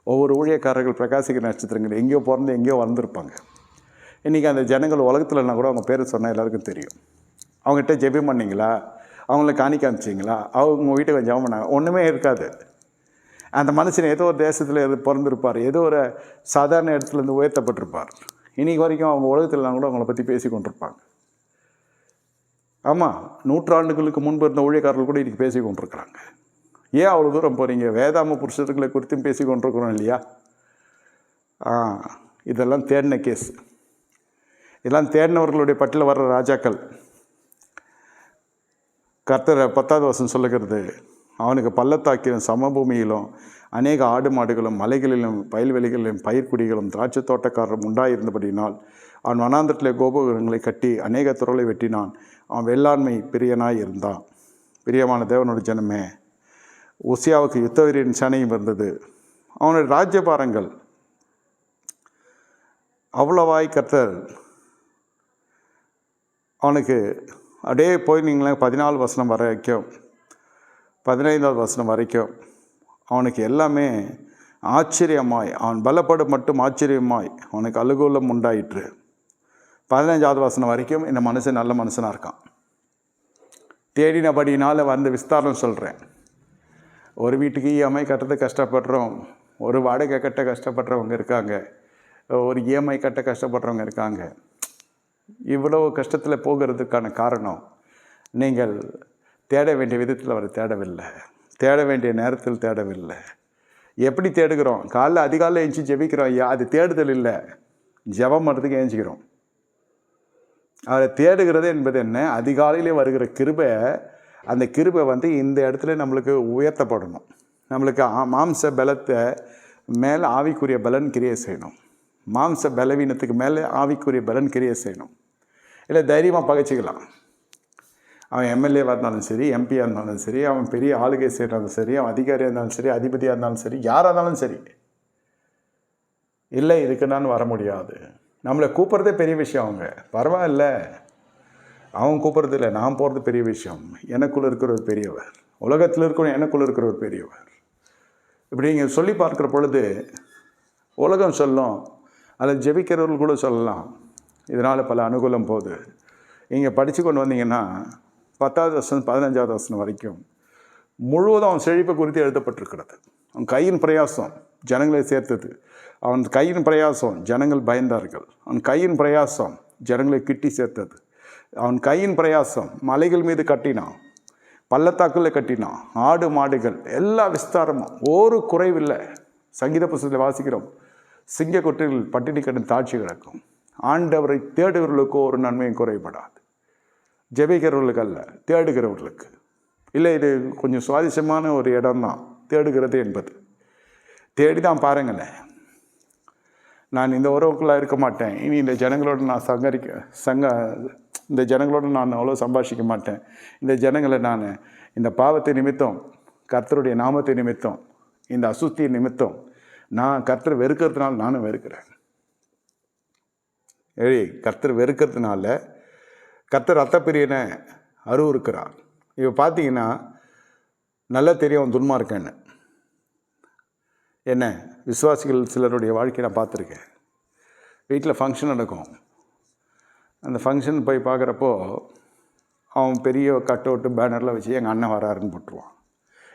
ஒவ்வொரு ஊழியக்காரர்கள் பிரகாசிக்கிற நட்சத்திரங்கள் எங்கேயோ பிறந்து எங்கேயோ வளர்ந்துருப்பாங்க. இன்றைக்கி அந்த ஜனங்கள் உலகத்தில்னா கூட அவங்க பேர் சொன்னால் எல்லாருக்கும் தெரியும். அவங்ககிட்ட ஜெபம் பண்ணிங்களா, அவங்கள காணிக்க அனுப்பிச்சிங்களா, அவங்க வீட்டுக்கு ஜெபம் பண்ணாங்க, ஒன்றுமே இருக்காது. அந்த மனுஷன் ஏதோ ஒரு தேசத்தில் பிறந்திருப்பார், ஏதோ ஒரு சாதாரண இடத்துலேருந்து உயர்த்தப்பட்டிருப்பார். இன்றைக்கி வரைக்கும் அவங்க உலகத்தில்லாம் கூட அவங்கள பற்றி பேசி கொண்டிருப்பாங்க. ஆமாம், நூற்றாண்டுகளுக்கு முன்பு இருந்த ஊழியக்காரர்கள் கூட இன்றைக்கி பேசி கொண்டிருக்கிறாங்க. ஏன் அவ்வளோ தூரம் போகிறீங்க? வேதாம புருஷர்களை குறித்தும் பேசி கொண்டிருக்கிறோம் இல்லையா? இதெல்லாம் தேடின கேஸ். இதெல்லாம் தேடினவர்களுடைய பட்டியலில் வர்ற ராஜாக்கள். கர்த்தர் 10வது வசனம் சொல்லுகிறது, அவனுக்கு பள்ளத்தாக்கிலும் சமபூமியிலும் அநேக ஆடு மாடுகளும் மலைகளிலும் வயல்வெளிகளிலும் பயிர்க்குடிகளும் திராட்சை தோட்டக்காரரும் உண்டாயிருந்தபடினால் அவன் வனாந்தரத்திலே கோபுரங்களை கட்டி அநேக துறலை வெட்டினான். அவன் வெள்ளாண்மை பிரியனாய் இருந்தான். பிரியமான தேவனோட ஜனமே, உசியாவுக்கு யுத்த வீரரின் சேனையும் இருந்தது. அவனுடைய ராஜ்யபாரங்கள் அவ்வளவாய் கர்த்தர் அவனுக்கு அப்படியே போய் நீங்களே 14 வசனம் வரைக்கும் 15வது வசனம் வரைக்கும் அவனுக்கு எல்லாமே ஆச்சரியமாய், அவன் பலப்படும் மட்டும் ஆச்சரியமாய் அவனுக்கு அலுகூலம் உண்டாயிற்று. 15வது வசனம் வரைக்கும் இந்த மனுஷன் நல்ல மனுஷனாக இருக்கான். தேடினபடினால் வந்து விஸ்தாரம் சொல்கிறேன். ஒரு வீட்டுக்கு இஎம்ஐ கட்டுறது கஷ்டப்படுறோம், ஒரு வாடகை கட்ட கஷ்டப்படுறவங்க இருக்காங்க, ஒரு இஎம்ஐ கட்ட கஷ்டப்படுறவங்க இருக்காங்க. இவ்வளோ கஷ்டத்தில் போகிறதுக்கான காரணம், நீங்கள் தேட வேண்டிய விதத்தில் அவர் தேடவில்லை, தேட வேண்டிய நேரத்தில் தேடவில்லை. எப்படி தேடுகிறோம்? காலைல அதிகாலையில் எழுந்துச்சி ஜெபிக்கிறோம். அது தேடுதல் இல்லை, ஜெபம் பண்ணுறதுக்கு ஏஞ்சிக்கிறோம். அவரை தேடுகிறது என்பது என்ன? அதிகாலையிலே வருகிற கிருபை, அந்த கிருபை வந்து இந்த இடத்துல நம்மளுக்கு உயர்த்தப்படணும். நம்மளுக்கு மாம்ச பலத்தை மேலே ஆவிக்குரிய பலன் கிரியை செய்யணும். மாம்ச பலவீனத்துக்கு மேலே ஆவிக்குரிய பலன் கிரியை செய்யணும். இல்லை தைரியமாக பகைச்சிக்கலாம். அவன் எம்எல்ஏவாக இருந்தாலும் சரி, எம்பியாக இருந்தாலும் சரி, அவன் பெரிய ஆளுகை செய்கிறாலும் சரி, அவன் அதிகாரியாக இருந்தாலும் சரி, அதிபதியாக இருந்தாலும் சரி, யாராக இருந்தாலும் சரி, இல்லை இதுக்கு நான் வர முடியாது. நம்மளை கூப்பிட்றதே பெரிய விஷயம். அவங்க பரவாயில்ல, அவன் கூப்பிட்றது இல்லை, நான் போகிறது பெரிய விஷயம். எனக்குள்ளே இருக்கிற ஒரு பெரியவர், உலகத்தில் இருக்கிற எனக்குள்ளே இருக்கிற ஒரு பெரியவர். இப்படி நீங்கள் சொல்லி பார்க்குற பொழுது உலகம் சொல்லும், அதில் ஜெபிக்கிறவர்கள் கூட சொல்லலாம், இதனால் பல அனுகூலம் போகுது. இங்கே படித்து கொண்டு வந்தீங்கன்னா 10வது வசனம் 15வது வசனம் வரைக்கும் முழுவதும் அவன் செழிப்பை குறித்து எழுதப்பட்டிருக்கிறது. அவன் கையின் பிரயாசம் ஜனங்களை சேர்த்தது, அவன் கையின் பிரயாசம் ஜனங்கள் பயந்தார்கள், அவன் கையின் பிரயாசம் ஜனங்களை கிட்டி சேர்த்தது, அவன் கையின் பிரயாசம் மலைகள் மீது கட்டினான், பள்ளத்தாக்குள்ள கட்டினான், ஆடு மாடுகள் எல்லா விஸ்தாரமும், ஒரு குறைவில்லை. சங்கீத புஸ்தகத்தில் வாசிக்கிறோம், சிங்க கொட்டில் பட்டினி கடன் தாட்சி கிடக்கும். ஆண்டவரை தேடுகிறவர்களுக்கோ ஒரு நன்மையும் குறைபடாது. ஜெபிக்கிறவர்களுக்கு அல்ல, தேடுகிறவர்களுக்கு. இல்லை, இது கொஞ்சம் சுவாரஸ்யமான ஒரு இடம்தான் தேடுகிறது என்பது. தேடி தான் பாருங்களேன். நான் இந்த உறவுக்குள்ளாக இருக்க மாட்டேன், இனி இந்த ஜனங்களோடு நான் இந்த ஜனங்களோடு நான் அவ்வளோ சம்பாஷிக்க மாட்டேன், இந்த ஜனங்களை நான் இந்த பாவத்தை நிமித்தம், கர்த்தருடைய நாமத்தை நிமித்தம், இந்த அசுத்திய நிமித்தம் நான் கர்த்தர் வெறுக்கிறதுனால நானும் வெறுக்கிறேன். கர்த்தர் வெறுக்கிறதுனால கர்த்தர் ரத்த பிரியனை அருவருக்கிறார். இப்போ பார்த்தீங்கன்னா நல்லா தெரியும் துன்மார்க்கன்னு. என்ன விசுவாசிகள் சிலருடைய வாழ்க்கையை நான் பார்த்துருக்கேன். வீட்டில் ஃபங்க்ஷன் நடக்கும், அந்த ஃபங்க்ஷன் போய் பார்க்குறப்போ அவன் பெரிய கட் அவுட்டு பேனரில் வச்சு எங்கள் அண்ணன் வராருன்னு போட்டுருவான்.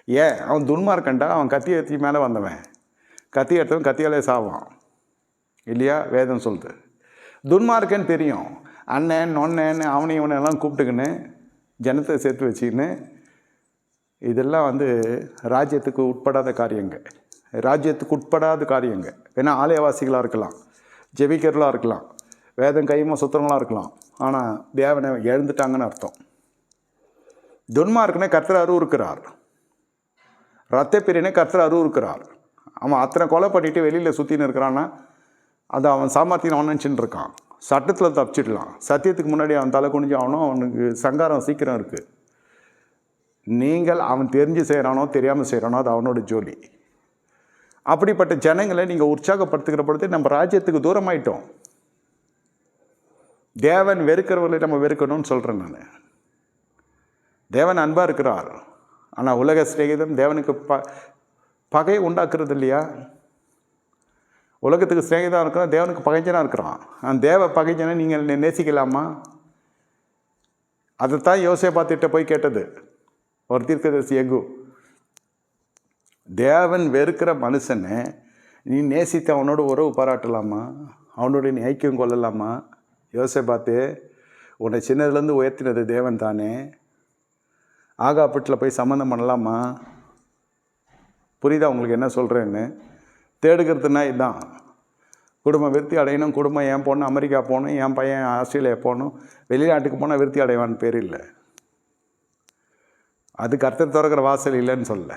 ஏன்? அவன் துன்மார்க்கண்டா. அவன் கத்தி எடுத்து மேலே வந்தவன், கத்தி எடுத்தவன் கத்தியாலே சாவான் இல்லையா? வேதம் சொல்லுது. துன்மார்க்கன்னு தெரியும், அண்ணன் நொன்னேன்னு அவனை இவனெல்லாம் கூப்பிட்டுக்கின்னு ஜனத்தை சேர்த்து வச்சுக்கின்னு, இதெல்லாம் வந்து ராஜ்யத்துக்கு உட்படாத காரியங்க, ராஜ்யத்துக்கு உட்படாத காரியங்க. ஏன்னா ஆலயவாசிகளாக இருக்கலாம், ஜெபிக்கிறவர்களாக இருக்கலாம், வேதம் கைமா சுத்தவங்களாக இருக்கலாம், ஆனால் தேவனை எழுந்துட்டாங்கன்னு அர்த்தம். துன்மார்க்கனே கர்த்தர் அருவருக்கிறார், ரத்த பிரியனே கர்த்தர் அருவருக்கிறார். அவன் அத்தனை கொலை பண்ணிவிட்டு வெளியில் சுற்றின்னு இருக்கிறான்னா அது அவன் சாமர்த்தியம் அவன் நினச்சின்னு இருக்கான். சட்டத்தில் தப்பிச்சிடலாம், சத்தியத்துக்கு முன்னாடி அவன் தலை குனிஞ்சு ஆகணும், அவனுக்கு சங்காரம் சீக்கிரம் இருக்குது. நீங்கள் அவன் தெரிஞ்சு செய்கிறானோ தெரியாமல் செய்கிறானோ அது அவனோட ஜோலி. அப்படிப்பட்ட ஜனங்களை நீங்கள் உற்சாகப்படுத்துகிற பொழுது நம்ம ராஜ்யத்துக்கு தூரமாயிட்டோம். தேவன் வெறுக்கிறவர்களை நம்ம வெறுக்கணும்னு சொல்கிறேன் நான். தேவன் அன்பாக இருக்கிறார், ஆனால் உலக சிநேகிதம் தேவனுக்கு பகையை உண்டாக்குறது இல்லையா? உலகத்துக்கு சிநேகிதம் இருக்கிறான், தேவனுக்கு பகைஞ்சனாக இருக்கிறான். அந்த தேவ பகைஞ்சனை நீங்கள் நேசிக்கலாமா? அதைத்தான் யோசேப்பாத்திட்ட போய் கேட்டது ஒரு தீர்க்கதரிசி எகு. தேவன் வெறுக்கிற மனுஷனை நீ நேசித்து அவனோட உறவு பாராட்டலாமா? அவனோட நீ ஐக்கியம் கொள்ளலாமா? யோசேப்பாத்து, உன்னை சின்னதுலேருந்து உயர்த்தினது தேவன் தானே, ஆகாப்பட்டில் போய் சம்மந்தம் பண்ணலாமா? புரியுதா உங்களுக்கு என்ன சொல்கிறேன்னு? தேடுகிறதுனா இதுதான். குடும்பம் விருத்தி அடையணும், குடும்பம் என் பொண்ணு அமெரிக்கா போகணும், என் பையன் ஆஸ்திரேலியா போகணும், வெளிநாட்டுக்கு போனால் விருத்தி அடைவான்னு பேர் இல்லை. அது கர்த்தர் திறக்கிற வாசல் இல்லைன்னு சொல்ல.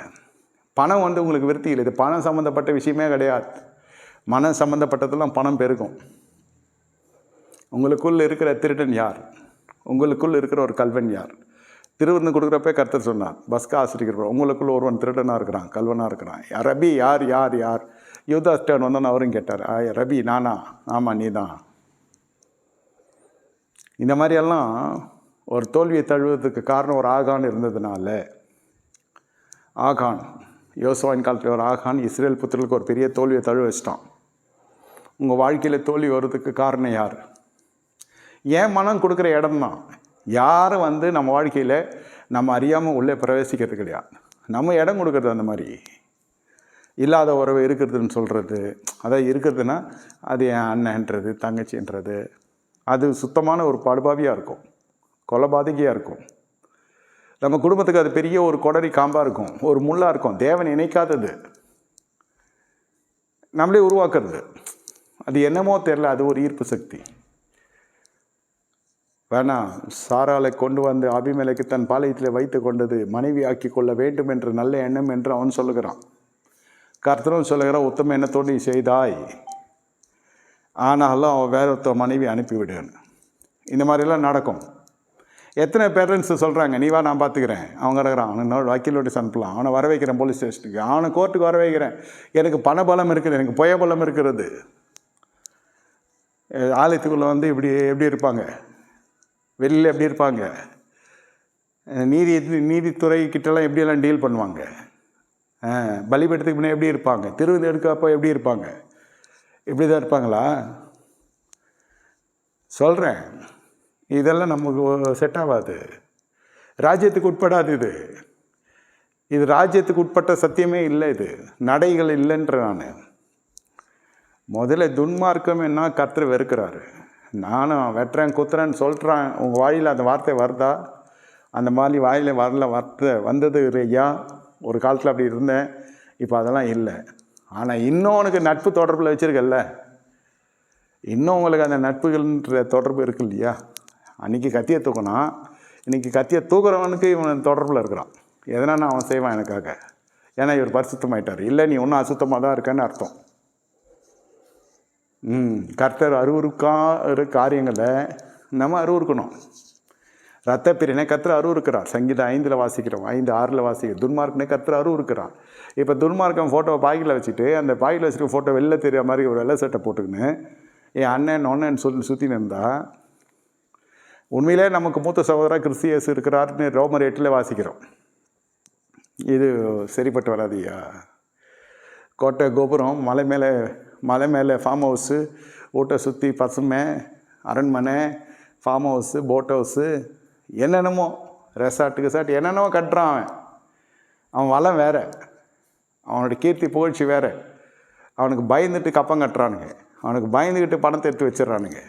பணம் வந்து உங்களுக்கு விருத்தி இல்லை, இது பணம் சம்மந்தப்பட்ட விஷயமே கிடையாது. மனம் சம்மந்தப்பட்டதெல்லாம் பணம் பெருகும். உங்களுக்குள் இருக்கிற திருடன் யார்? உங்களுக்குள் இருக்கிற ஒரு கல்வன் யார்? திருவிருந்து கொடுக்குறப்ப கர்த்தர் சொன்னார், பஸ்கா ஆசிரியர், உங்களுக்குள்ள ஒருவன் திருடனாக இருக்கிறான், கல்வனாக இருக்கிறான். ரபி யார் யார் யார்? யூதாஸ் டர்ன் வந்தோன்னு அவரும் கேட்டார், ரபி நானா? ஆமாம் நீ தான். இந்த மாதிரியெல்லாம் ஒரு தோல்வியை தழுவதுக்கு காரணம் ஒரு ஆகான் இருந்ததுனால, ஆகான் யோசுவாவின் காலத்தில் ஒரு ஆகான் இஸ்ரேல் புத்திரர்களுக்கு ஒரு பெரிய தோல்வியை தழுவ வச்சிட்டான். உங்கள் வாழ்க்கையில் தோல்வி வர்றதுக்கு காரணம் யார்? ஏன் மனம் கொடுக்குற இடம்தான். யாரும் வந்து நம்ம வாழ்க்கையில் நம்ம அறியாமல் உள்ளே பிரவேசிக்கிறது கிடையாது, நம்ம இடம் கொடுக்குறது. அந்த மாதிரி இல்லாத உறவு இருக்கிறதுன்னு சொல்கிறது, அதாவது இருக்கிறதுனா அது என் அண்ணன்றது தங்கச்சின்றது, அது சுத்தமான ஒரு படுபாவியாக இருக்கும், கொலைபாதகியாக இருக்கும். நம்ம குடும்பத்துக்கு அது பெரிய ஒரு கொடரி காம்பாக இருக்கும், ஒரு முள்ளாக இருக்கும். தேவன் இணைக்காதது நம்மளே உருவாக்குறது. அது என்னமோ தெரில, அது ஒரு ஈர்ப்பு சக்தி. வேணாம், சாராளை கொண்டு வந்து அபிமெலேக்கு தன் பாளையத்தில் வைத்து கொண்டது மனைவி ஆக்கி கொள்ள வேண்டும் என்ற நல்ல எண்ணம் என்று அவன் சொல்லுகிறான். கர்த்தரும் சொல்லுகிறான், உத்தம எண்ணத்தோடு நீ செய்தாய், ஆனாலும் அவன் வேற ஒருத்த மனைவி அனுப்பிவிடுன்னு. இந்த மாதிரிலாம் நடக்கும். எத்தனை பேரண்ட்ஸு சொல்கிறாங்க, நீ வா நான் பார்த்துக்கிறேன், அவன் கிடக்கிறான், அவனை வக்கீல் நோட்டீஸ் அனுப்பலாம், அவனை வர வைக்கிறேன் போலீஸ் ஸ்டேஷனுக்கு, அவனை கோர்ட்டுக்கு வர வைக்கிறேன், எனக்கு பண பலம் இருக்குது, எனக்கு புய பலம் இருக்கிறது. ஆலயத்துக்குள்ளே வந்து இப்படி எப்படி இருப்பாங்க, வெளியில் எப்படி இருப்பாங்க, நீதித்துறை கிட்டலாம் எப்படியெல்லாம் டீல் பண்ணுவாங்க, பலிபீடத்துக்கு முன்னே எப்படி இருப்பாங்க, திருவிழா எடுக்கப்போ எப்படி இருப்பாங்க, இப்படி தான் இருப்பாங்களா? சொல்கிறேன், இதெல்லாம் நமக்கு செட் ஆகாது, ராஜ்யத்துக்கு உட்படாது. இது ராஜ்யத்துக்கு உட்பட்ட சத்தியமே இல்லை, இது நடைகள் இல்லைன்ற. நான் முதல்ல துன்மார்க்கம் என்ன கர்த்தர் வெறுக்கிறாரு. நானும் வெட்டுறேன் குத்துறேன்னு சொல்கிறேன், உங்கள் வாயில் அந்த வார்த்தை வருதா? அந்த மாதிரி வாயில் வந்தது ஐயா. ஒரு காலத்தில் அப்படி இருந்தேன், இப்போ அதெல்லாம் இல்லை. ஆனால் இன்னும் உனக்கு நட்பு தொடர்பில் வச்சுருக்கல்ல, இன்னும் உங்களுக்கு அந்த நட்புகள்ன்ற தொடர்பு இருக்கு இல்லையா? அன்றைக்கி கத்தியை தூக்கினான், இன்றைக்கி கத்தியை தூக்குறவனுக்கு இவன் தொடர்பில் இருக்கிறான். எதனா அவன் செய்வான் எனக்காக, ஏன்னா இவர் பரிசுத்தமாயிட்டார். இல்லை, நீ ஒன்றும் அசுத்தமாக தான் இருக்கன்னு அர்த்தம். கர்த்தர் அருவருக்கார காரியங்களை நம்ம அருவருக்கணும். ரத்த பிரினை கர்த்தர் அருவருக்கிறார். சங்கீதம் 5 வாசிக்கிறோம், 5:6 வாசிக்கிறோம். துன்மார்க்கனே கர்த்தர் அருவருக்கிறார். இப்போ துன்மார்க்கம் ஃபோட்டோவை பாக்கில் வச்சுட்டு, அந்த பாக்கில் வச்சுட்டு ஃபோட்டோ வெளில தெரியாத மாதிரி ஒரு வெள்ளை சட்டை போட்டுக்கின்னு என் அண்ணன் ஒன்னன்னு சொல்லி சுற்றின்னு இருந்தால், உண்மையிலே நமக்கு மூத்த சகோதரா கிறிஸ்து இயேசு இருக்கிறார்னு ரோமர் 8 வாசிக்கிறோம். இது சரிப்பட்டு வராதியா? கோட்டை கோபுரம், மலை மேலே ஃபார்ம் ஹவுஸு, ஊட்ட சுற்றி பசுமை, அரண்மனை, ஃபார்ம் ஹவுஸு, போட் ஹவுஸு, என்னென்னமோ ரெசார்ட் என்னென்னமோ கட்டுறான். அவன் வளம் வேறு, அவனுடைய கீர்த்தி புகழ்ச்சி வேறு. அவனுக்கு பயந்துட்டு கப்பம் கட்டுறானுங்க, அவனுக்கு பயந்துக்கிட்டு பணத்தை எடுத்து வச்சிடறானுங்க.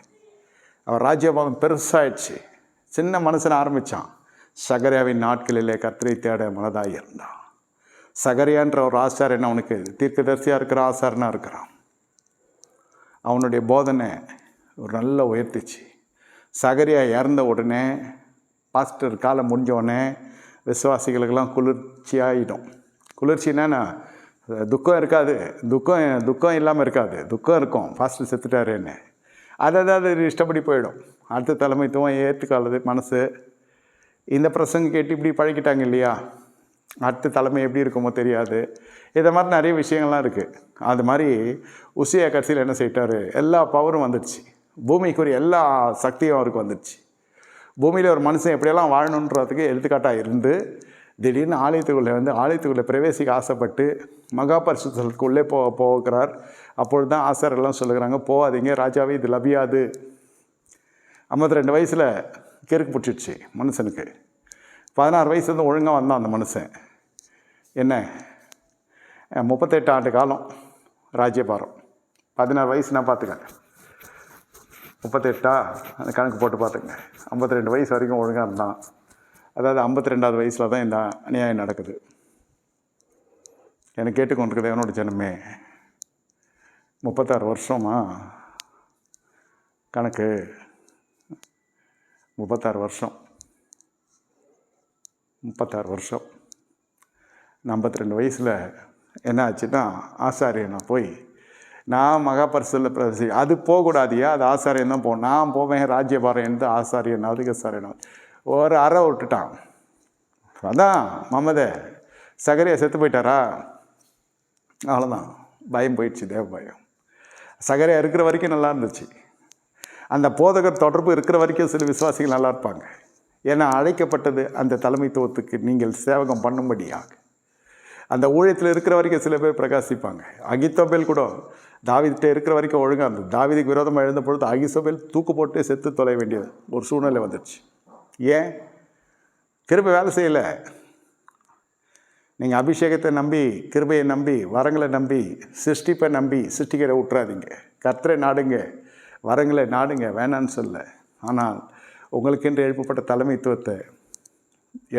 அவன் ராஜ்யபாகம் பெருசாகிடுச்சு. சின்ன மனுஷனை ஆரம்பித்தான். சகரியாவின் நாட்களிலே கர்த்தரை தேட மனதாக இருந்தான். சகரியான்ற ஒரு ஆசாரியன் அவனுக்கு தீர்க்கதரிசியாக இருக்கிற ஆசாரனாக இருக்கிறான். அவனுடைய போதனை ஒரு நல்ல உயர்த்திச்சு. சகரியா இறந்த உடனே, பாஸ்டர் காலம் முடிஞ்ச உடனே விசுவாசிகளுக்கெல்லாம் குளிர்ச்சியாகிடும். குளிர்ச்சின்னா துக்கம் இருக்காது, துக்கம் இல்லாமல் இருக்காது, துக்கம் இருக்கும். பாஸ்டர் செத்துட்டாருன்னு அதாவது இஷ்டப்படி போயிடும். அடுத்த தலைமைத்துவம் ஏற்றுக்காது மனசு. இந்த பிரசங்க கேட்டு இப்படி பழகிட்டாங்க இல்லையா, அடுத்த தலைமை எப்படி இருக்குமோ தெரியாது. இதை மாதிரி நிறைய விஷயங்கள்லாம் இருக்குது. அது மாதிரி உசியா கடைசியில் என்ன செய்யிட்டார், எல்லா பவரும் வந்துடுச்சு, பூமிக்குரிய எல்லா சக்தியும் அவருக்கு வந்துடுச்சு. பூமியில் ஒரு மனுஷன் எப்படியெல்லாம் வாழணுன்றதுக்கு எடுத்துக்காட்டாக இருந்து, திடீர்னு ஆலயத்துக்குள்ளே பிரவேசிக்க ஆசைப்பட்டு மகா பரிசுத்தலுக்குள்ளே போகிறார். அப்பொழுது தான் ஆசாரெல்லாம் சொல்லுகிறாங்க, போகாதீங்க ராஜாவே, இது லபியாது. 52 வயசில் கிறுக்கு பிடிச்சிடுச்சு மனுஷனுக்கு. 16 வயசுலேருந்து ஒழுங்காக வந்தான் அந்த மனுஷன். என்ன 38 ஆண்டு காலம் ராஜ்யபாரம். 16 வயசுனா பார்த்துக்கங்க, 38 அந்த கணக்கு போட்டு பார்த்துங்க. 52 வயசு வரைக்கும் ஒழுங்காக இருந்தான். அதாவது 52வது வயசில் தான் இந்த அநியாயம் நடக்குது. எனக்கு கேட்டுக்கொண்டிருக்குது என்னோட ஜனமே, 36 வருஷமா கணக்கு, 36 வருஷம் 52 வயசில் என்ன ஆச்சுன்னா, ஆசாரியனா போய் நான் மகாபரிசுல பிரசி அது போகக்கூடாதியா, அது ஆசாரியன் தான் போகணும். நான் போவேன் ராஜ்யபாரம் எந்த ஆசாரியன் அதிகசாரியன் ஒரு அறை விட்டுட்டான். அதான் மமதை சகரியா செத்து போயிட்டாரா, அவ்வளோதான், பயம் போயிடுச்சு, தேவ பயம். சகரியா இருக்கிற வரைக்கும் நல்லா இருந்துச்சு. அந்த போதகர் தொடர்பு இருக்கிற வரைக்கும் சில விசுவாசிகள் நல்லா இருப்பாங்க. ஏன்னா அழைக்கப்பட்டது அந்த தலைமைத்துவத்துக்கு நீங்கள் சேவகம் பண்ணும்படியாக. அந்த ஊழியத்தில் இருக்கிற வரைக்கும் சில பேர் பிரகாசிப்பாங்க. அகித்தோபேல் கூட தாவீதுகிட்ட இருக்கிற வரைக்கும் ஒழுங்காக இருந்தது. தாவீதுக்கு விரோதமாக எழுந்த பொழுது அகித்தோபேல் தூக்கு போட்டு செத்து தொலைய வேண்டிய ஒரு சூழ்நிலை வந்துடுச்சு. ஏன்? திரும்ப வேலை செய்யலை. நீங்கள் அபிஷேகத்தை நம்பி, கிருபையை நம்பி, வரங்களை நம்பி, சிருஷ்டிப்பை நம்பி சிருஷ்டிக்கிற விட்டுறாதீங்க. கர்த்தரை நாடுங்க, வரங்களை நாடுங்க, வேணான்னு சொல்ல. ஆனால் உங்களுக்கென்று எழுப்பப்பட்ட தலைமைத்துவத்தை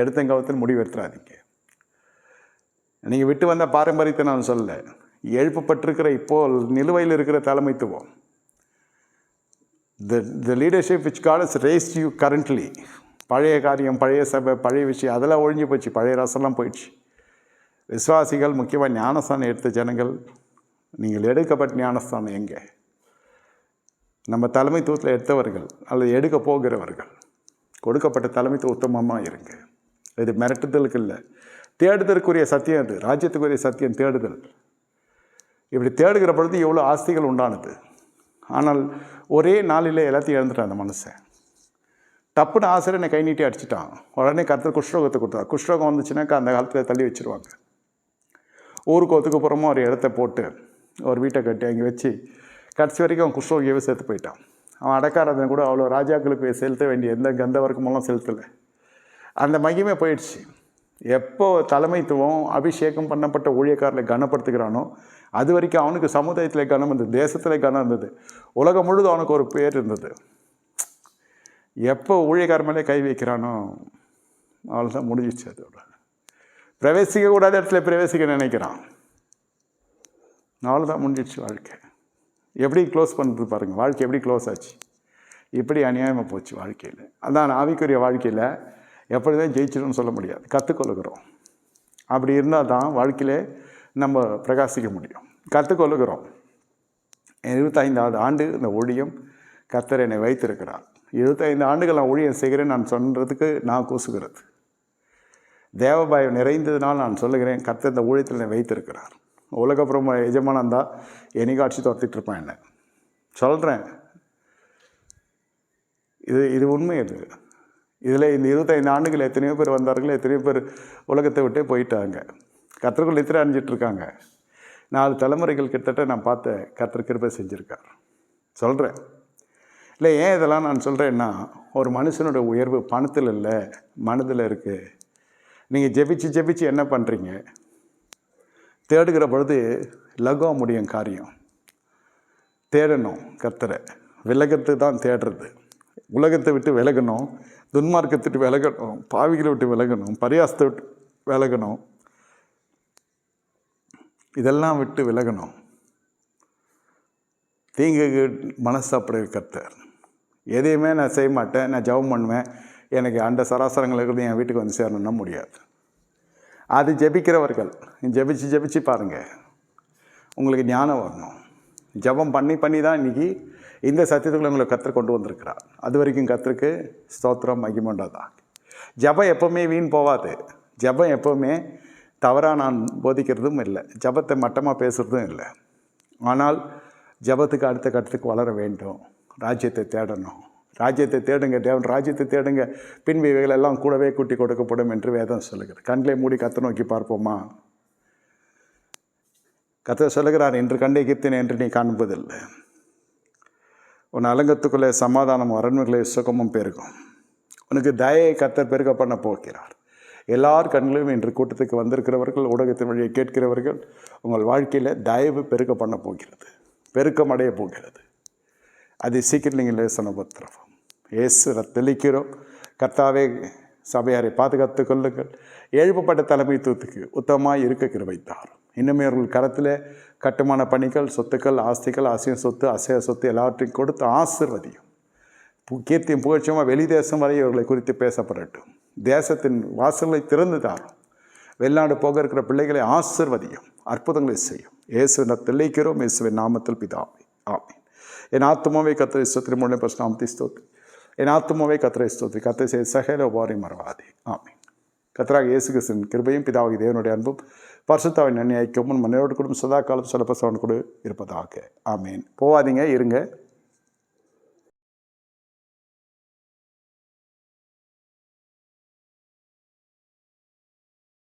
எடுத்தங்கவத்தில் முடிவெடுத்துறாதீங்க. நீங்கள் விட்டு வந்த பாரம்பரியத்தை நான் சொல்ல, எழுப்பப்பட்டிருக்கிற இப்போ நிலுவையில் இருக்கிற தலைமைத்துவம், the leadership which God has raised you currently, பழைய காரியம், பழைய சபை, பழைய விஷயம் அதெல்லாம் ஒழிஞ்சு போச்சு. பழைய ரசம்லாம் போயிடுச்சு. விசுவாசிகள், முக்கியமாக ஞானஸ்தானம் எடுத்த ஜனங்கள், நீங்கள் எடுக்கப்பட்ட ஞானஸ்தானம் எங்கே? நம்ம தலைமைத்துவத்தில் எடுத்தவர்கள் அல்லது எடுக்க போகிறவர்கள் கொடுக்கப்பட்ட தலைமைத்துவ உத்தமமாக இருங்க. இது மிரட்டுதலுக்கு இல்லை, தேடுதலுக்குரிய சத்தியம். அது ராஜ்யத்துக்குரிய சத்தியம், தேடுதல். இப்படி தேடுகிற பொழுது எவ்வளோ ஆஸ்திகள் உண்டானது. ஆனால் ஒரே நாளில் எல்லாத்தையும் இழந்துட்டான் அந்த மனுஷன். டப்புன்னு ஆசிரியனை கை நீட்டி அடிச்சிட்டான். உடனே கர்த்தர் குஷ்ரோகத்தை கொடுத்தார். குஷ்ரோகம் வந்துச்சுன்னாக்கா அந்த காலத்தில் தள்ளி வச்சுருவாங்க. ஊருக்கு ஒத்துக்கப்புறமா ஒரு இடத்த போட்டு ஒரு வீட்டை கட்டி அங்கே வச்சு கடைசி வரைக்கும் அவன் குஷ்ரோகியவே சேர்த்து போயிட்டான். அவன் அடக்காரதனை கூட அவ்வளோ ராஜாக்களுக்கு செலுத்த வேண்டிய எந்த கந்த வர்க்கமெல்லாம் செலுத்தலை. அந்த மகிமே போயிடுச்சு. எப்போ தலைமைத்துவம் அபிஷேகம் பண்ணப்பட்ட ஊழியக்காரர்களை கனப்படுத்துகிறானோ அது வரைக்கும் அவனுக்கு சமுதாயத்தில் கனம் இருந்தது, தேசத்தில் கனம் இருந்தது, உலகம் முழுதும் அவனுக்கு ஒரு பேர் இருந்தது. எப்போ ஊழியக்கார மேலே கை வைக்கிறானோ அவ்வளோதான், முடிஞ்சிச்சு. அதோட பிரவேசிக்க கூடாத இடத்துல பிரவேசிக்க நினைக்கிறான், அவ்வளோதான், முடிஞ்சிடுச்சு வாழ்க்கை. எப்படி க்ளோஸ் பண்ணுறது பாருங்கள், வாழ்க்கை எப்படி க்ளோஸ் ஆச்சு, இப்படி அநியாயமாக போச்சு வாழ்க்கையில். அதான் ஆவிக்குரிய வாழ்க்கையில் எப்படிதான் ஜெயிச்சிடும்னு சொல்ல முடியாது, கற்றுக்கொள்ளுகிறோம். அப்படி இருந்தால் தான் வாழ்க்கையில் நம்ம பிரகாசிக்க முடியும். கற்றுக்கொள்ளுகிறோம். 25வது ஆண்டு இந்த ஊழியம் கர்த்தர் என்னை வைத்திருக்கிறார். 25 ஆண்டுகள் நான் ஊழியம் செய்கிறேன் நான் சொல்கிறதுக்கு நான் கூசுகிறது. தேவபாயம் நிறைந்ததுனால் நான் சொல்லுகிறேன், கர்த்தர் இந்த ஊழியத்தில் என்னை வைத்திருக்கிறார். உலகப்புறம் எஜமானம் தான் என்னைக்காட்சி துரத்திட்டு இருப்பான் என்ன சொல்கிறேன். இது உண்மை. இதில் இந்த 25 ஆண்டுகள் எத்தனையோ பேர் வந்தார்கள், எத்தனையோ பேர் உலகத்தை விட்டே போயிட்டாங்க. கர்த்தருக்குள் நித்திரை அணிஞ்சிட்ருக்காங்க. 4 தலைமுறைகள் கிட்டத்தட்ட நான் பார்த்த கர்த்தர் கிருபை செஞ்சுருக்கார். சொல்கிறேன் இல்லை. ஏன் இதெல்லாம் நான் சொல்கிறேன்னா, ஒரு மனுஷனோட உயர்வு பணத்தில் இல்லை, மனதில் இருக்குது. நீங்கள் ஜெபிச்சு என்ன பண்ணுறீங்க? தேடுகிற பொழுது லகுவ முடியும் காரியம். தேடணும் கர்த்தரை, விலகத்து தான் தேடுறது. உலகத்தை விட்டு விலகணும், துன்மார்க்கத்தை விட்டு விலகணும், பாவிகளை விட்டு விலகணும், பரியாசத்தை விட்டு விலகணும், இதெல்லாம் விட்டு விலகணும். தீங்கு மனசாப்பிட கர்த்தர். எதையுமே நான் செய்ய மாட்டேன், நான் ஜெபம் பண்ணுவேன், எனக்கு அந்த சராசரங்கள் இருக்கிறது என் வீட்டுக்கு வந்து சேரணும்னா முடியாது. அது ஜெபிக்கிறவர்கள் ஜெபிச்சு பாருங்கள், உங்களுக்கு ஞானம் வரணும். ஜெபம் பண்ணி தான் இன்றைக்கி இந்த சத்தியத்துக்குள்ள உங்களை கர்த்தர் கொண்டு வந்திருக்கிறார். அது வரைக்கும் கர்த்தருக்கு ஸ்தோத்திரம் மகிமைண்டாதான். ஜெபம் எப்போவுமே வீண் போகாது. ஜெபம் எப்போவுமே தவறாக நான் போதிக்கிறதும் இல்லை, ஜெபத்தை மட்டமாக பேசுகிறதும் இல்லை. ஆனால் ஜெபத்துக்கு அடுத்த கட்டத்துக்கு வளர வேண்டும். ராஜ்யத்தை தேடணும். ராஜ்யத்தை தேடுங்க, தேவன் ராஜ்யத்தை தேடுங்க, பின்பு இவைகள் எல்லாம் கூடவே கூட்டி கொடுக்கப்படும் என்று வேதம் சொல்லுகிறது. கண்களை மூடி கர்த்தரை நோக்கி பார்ப்போமா? கர்த்தர் சொல்லுகிறார், இன்று கண்டே கீர்த்தினை என்று நீ காண்பதில்லை. உன் அலங்கத்துக்குள்ளே சமாதானம், அரண்மைகளே சுகமும் பெருகும். உனக்கு தயையை கர்த்தர் பெருக பண்ண போகிறார். எல்லார் கண்களும் இன்று கூட்டத்துக்கு வந்திருக்கிறவர்கள், ஊடகத்தின் வழியை கேட்கிறவர்கள், உங்கள் வாழ்க்கையில் தயவு பெருக்க பண்ண போகிறது, பெருக்கம் அடைய போகிறது. அது சீக்கிரம் நீங்கள் லேசன பத்திரம் ஏசு தெளிக்கிறோம். கர்த்தாவே சபையாரை பாதுகாத்து கொள்ளுங்கள். எழுப்பப்பட்ட தலைமைத்துவத்துக்கு உத்தமமாக இருக்க கிருபைத்தார். இன்னுமே அவர்கள் கரத்தில் கட்டுமான பணிகள், சொத்துக்கள், ஆஸ்திகள், அசைய சொத்து, அசைய சொத்து எல்லாவற்றையும் கொடுத்து ஆசீர்வதியும். கீர்த்தியும் புகழ்ச்சியமாக வெளி தேசம் வரை இவர்களை குறித்து பேசப்படட்டும். தேசத்தின் வாசல்களை திறந்து தாரும். வெளிநாடு போக இருக்கிற பிள்ளைகளை ஆசீர்வதியும், அற்புதங்களை செய்யும். இயேசுவை தெளிக்கிறோம், இயேசுவின் நாமத்தில் பிதாவே, ஆமென். என் ஆத்துமாவே கர்த்தரை ஸ்தோத்திரி, முழுமை பரிசுத்தமாம் ஸ்தோத்திரி. என் ஆத்துமாவே கர்த்தரை ஸ்தோத்திரி, கர்த்தர் செய்த சகல உபகாரங்களையும் மறவாதே, ஆமென். கர்த்தராகிய இயேசு கிறிஸ்துவின் கிருபையும் பிதாவாகிய தேவனுடைய அன்பும் பரிசுத்தாவின் நன்மை ஐக்கியமும் மன்னரோடு கூட சதா காலம் சொல்லப்பசவன் கூட இருப்பதாக, ஆமென். போகாதீங்க, இருங்க.